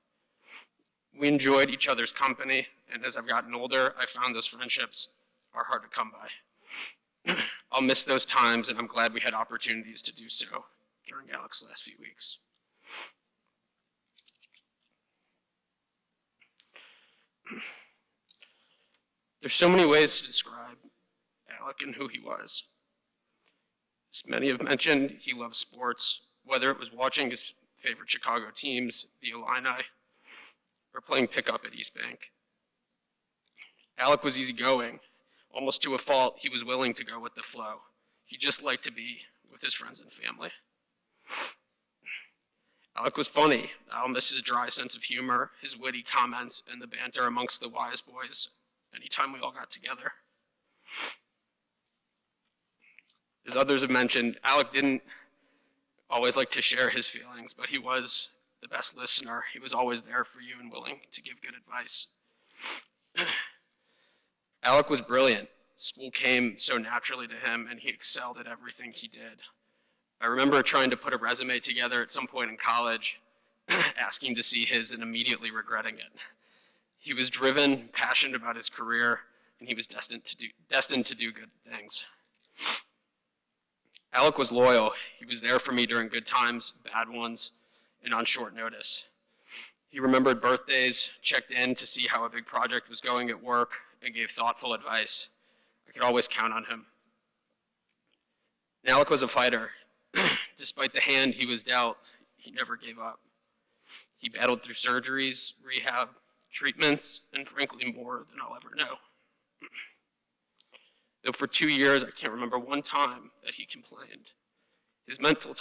We enjoyed each other's company, and as I've gotten older, I found those friendships are hard to come by. I'll miss those times, and I'm glad we had opportunities to do so during Alec's last few weeks. There's so many ways to describe Alec and who he was. As many have mentioned, he loved sports, whether it was watching his favorite Chicago teams, the Illini, or playing pickup at East Bank. Alec was easygoing. Almost to a fault, he was willing to go with the flow. He just liked to be with his friends and family. Alec was funny. I'll miss his dry sense of humor, his witty comments, and the banter amongst the Wise boys anytime we all got together. As others have mentioned, Alec didn't always like to share his feelings, but he was the best listener. He was always there for you and willing to give good advice. Alec was brilliant. School came so naturally to him, and he excelled at everything he did. I remember trying to put a resume together at some point in college, asking to see his and immediately regretting it. He was driven, passionate about his career, and he was destined to do good things. Alec was loyal. He was there for me during good times, bad ones, and on short notice. He remembered birthdays, checked in to see how a big project was going at work, and gave thoughtful advice. I could always count on him. And Alec was a fighter. Despite the hand he was dealt, he never gave up. He battled through surgeries, rehab, treatments, and frankly more than I'll ever know. Though for 2 years, I can't remember one time that he complained. His mental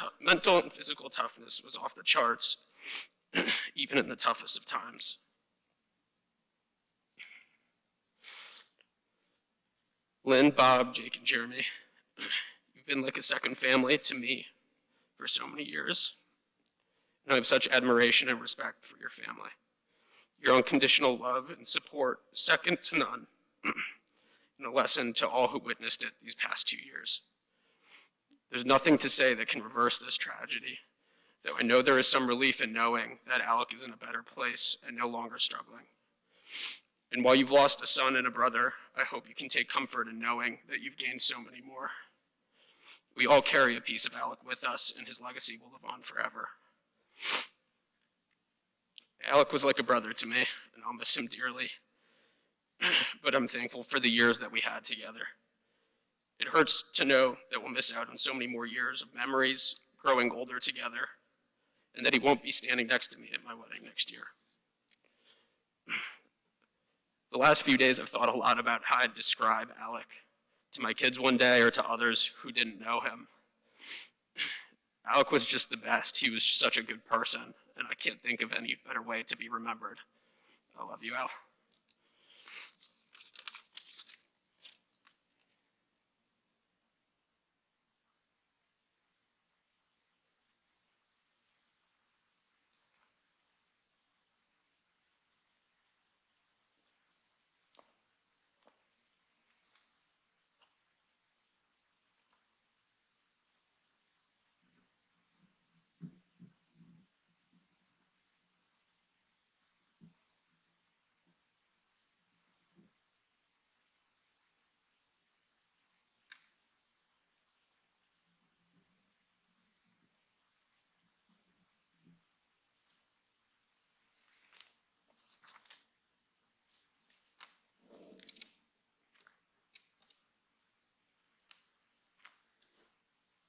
and physical toughness was off the charts, even in the toughest of times. Lynn, Bob, Jake, and Jeremy, you've been like a second family to me for so many years. And I have such admiration and respect for your family. Your unconditional love and support is second to none, and a lesson to all who witnessed it these past 2 years. There's nothing to say that can reverse this tragedy, though I know there is some relief in knowing that Alec is in a better place and no longer struggling. And while you've lost a son and a brother, I hope you can take comfort in knowing that you've gained so many more. We all carry a piece of Alec with us, and his legacy will live on forever. Alec was like a brother to me, and I'll miss him dearly. But I'm thankful for the years that we had together. It hurts to know that we'll miss out on so many more years of memories, growing older together, and that he won't be standing next to me at my wedding next year. The last few days I've thought a lot about how I'd describe Alec to my kids one day or to others who didn't know him. Alec was just the best. He was such a good person, and I can't think of any better way to be remembered. I love you, Al.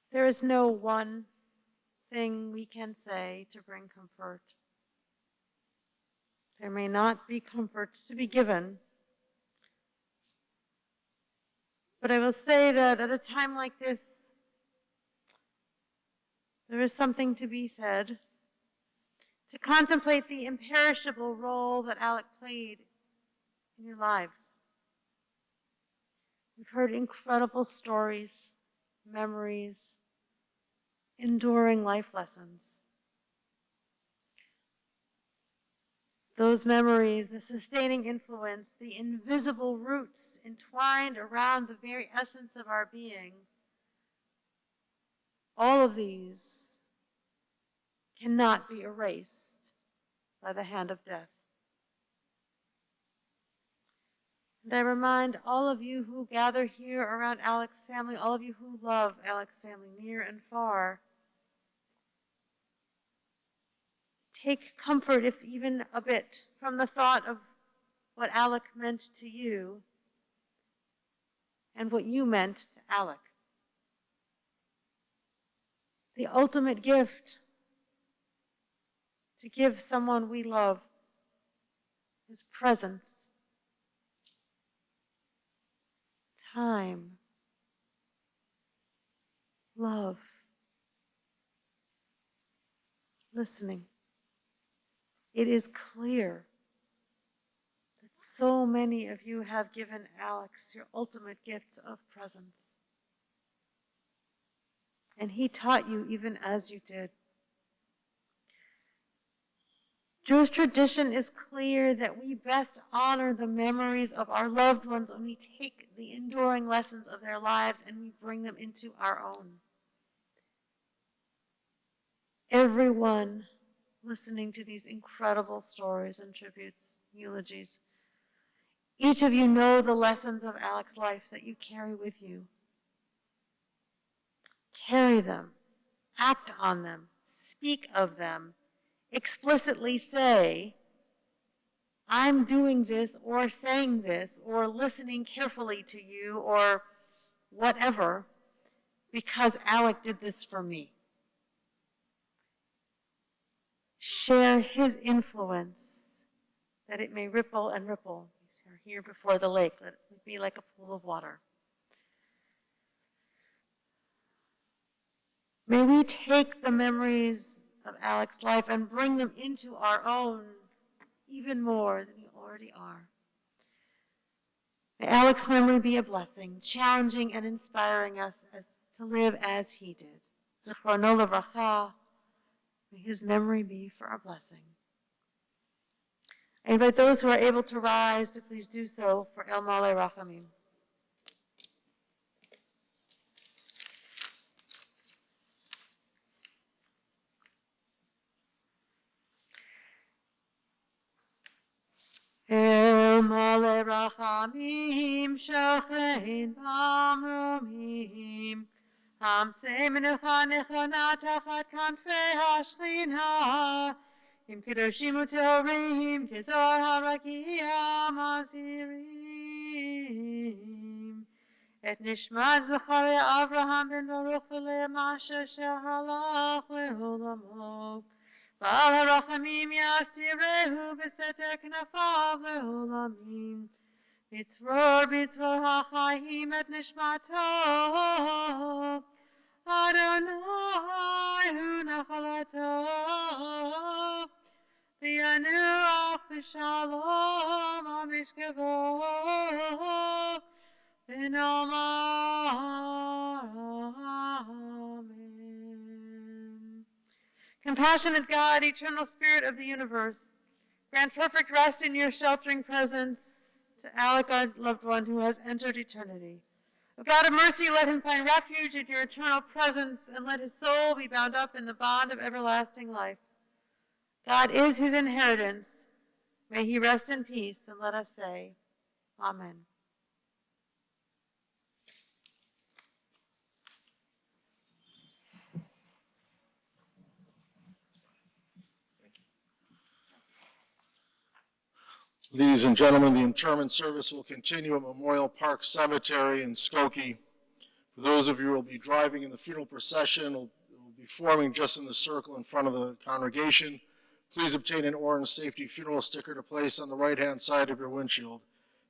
There is no one thing we can say to bring comfort. There may not be comfort to be given, but I will say that at a time like this, there is something to be said, to contemplate the imperishable role that Alec played in your lives. We've heard incredible stories, memories, enduring life lessons. Those memories, the sustaining influence, the invisible roots entwined around the very essence of our being, all of these cannot be erased by the hand of death. And I remind all of you who gather here around Alec's family, all of you who love Alec's family near and far, take comfort, if even a bit, from the thought of what Alec meant to you and what you meant to Alec. The ultimate gift to give someone we love is presence, time, love. listening. It is clear that so many of you have given Alex your ultimate gift of presence. And he taught you even as you did. Jewish tradition is clear that we best honor the memories of our loved ones when we take the enduring lessons of their lives and we bring them into our own. Everyone listening to these incredible stories and tributes, eulogies, each of you know the lessons of Alec's life that you carry with you. Carry them, act on them, speak of them, explicitly say, I'm doing this or saying this or listening carefully to you or whatever because Alec did this for me. Share his influence that it may ripple and ripple. Here before the lake, let it be like a pool of water. May we take the memories of Alec's life and bring them into our own even more than we already are. May Alec's memory be a blessing, challenging and inspiring us to live as he did. Zichrono levracha, may his memory be for our blessing. I invite those who are able to rise to please do so for El Male Rachamim. El Male Rachamim Shochein Bamromim Hamsei Menucha Nechona Tachat Kanfei HaShchina Im Kedoshim Utehorim Kezor HaRakia Mazirim Et Nishmat Zachariah Avraham Ben Baruch V'Leah Masha Shehalach Le'olamot Ba'al HaRachamim Yasirehu B'Seter Knafav Le'olamim Bitzror HaChaim Et Nishmato Adonai Hu Nachalato V'yanuach B'Shalom HaMishkevo V'nomar Amen. Compassionate God, eternal Spirit of the universe, grant perfect rest in your sheltering presence to Alec, our loved one, who has entered eternity. O God of mercy, let him find refuge in your eternal presence, and let his soul be bound up in the bond of everlasting life. God is his inheritance. May he rest in peace, and let us say, Amen. Ladies and gentlemen, the interment service will continue at Memorial Park Cemetery in Skokie. For those of you who will be driving in the funeral procession, will be forming just in the circle in front of the congregation. Please obtain an orange safety funeral sticker to place on the right-hand side of your windshield.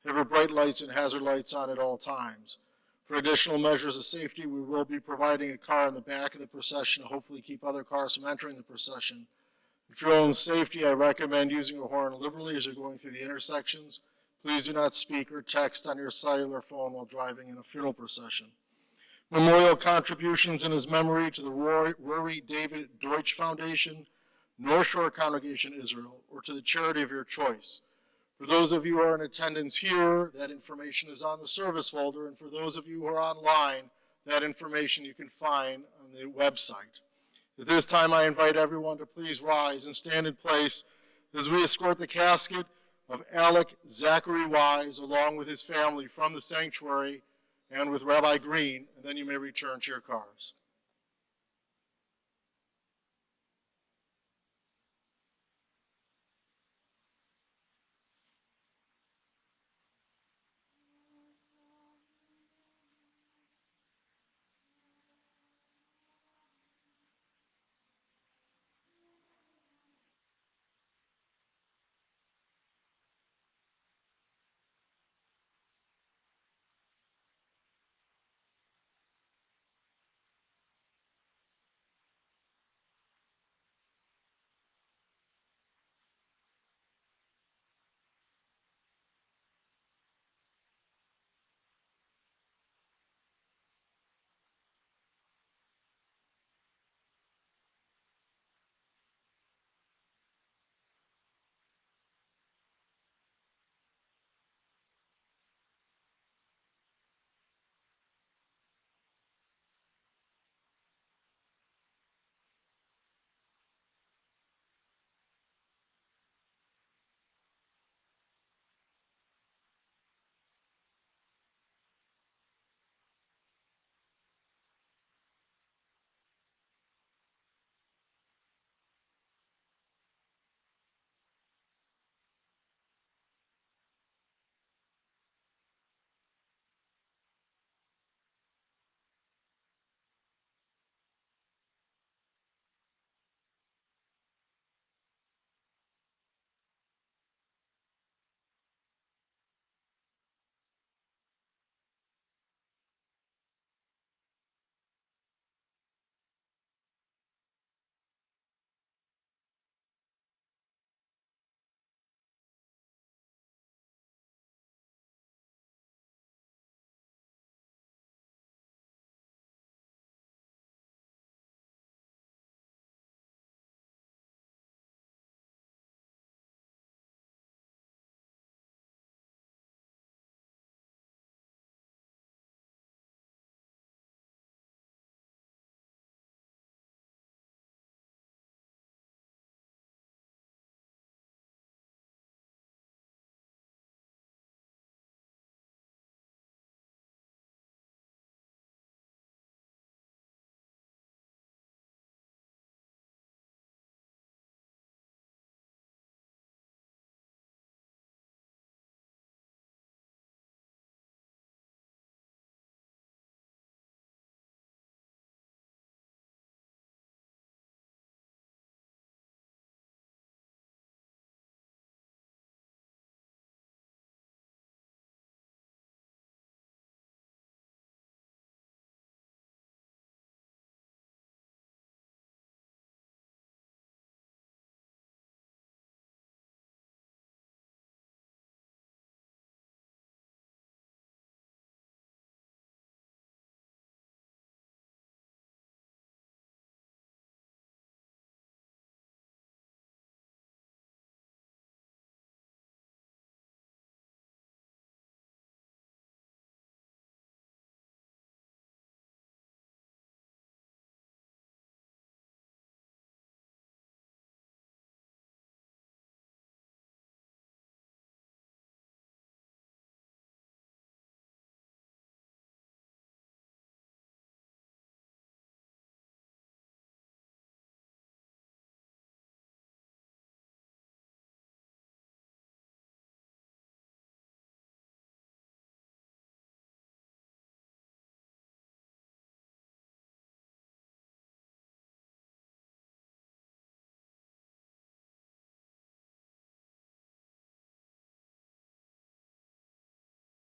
Have your bright lights and hazard lights on at all times. For additional measures of safety, we will be providing a car in the back of the procession to hopefully keep other cars from entering the procession. For your own safety, I recommend using your horn liberally as you're going through the intersections. Please do not speak or text on your cellular phone while driving in a funeral procession. Memorial contributions in his memory to the Rory David Deutsch Foundation, North Shore Congregation Israel, or to the charity of your choice. For those of you who are in attendance here, that information is on the service folder, and for those of you who are online, that information you can find on the website. At this time, I invite everyone to please rise and stand in place as we escort the casket of Alec Zachary Wise along with his family from the sanctuary and with Rabbi Green, and then you may return to your cars.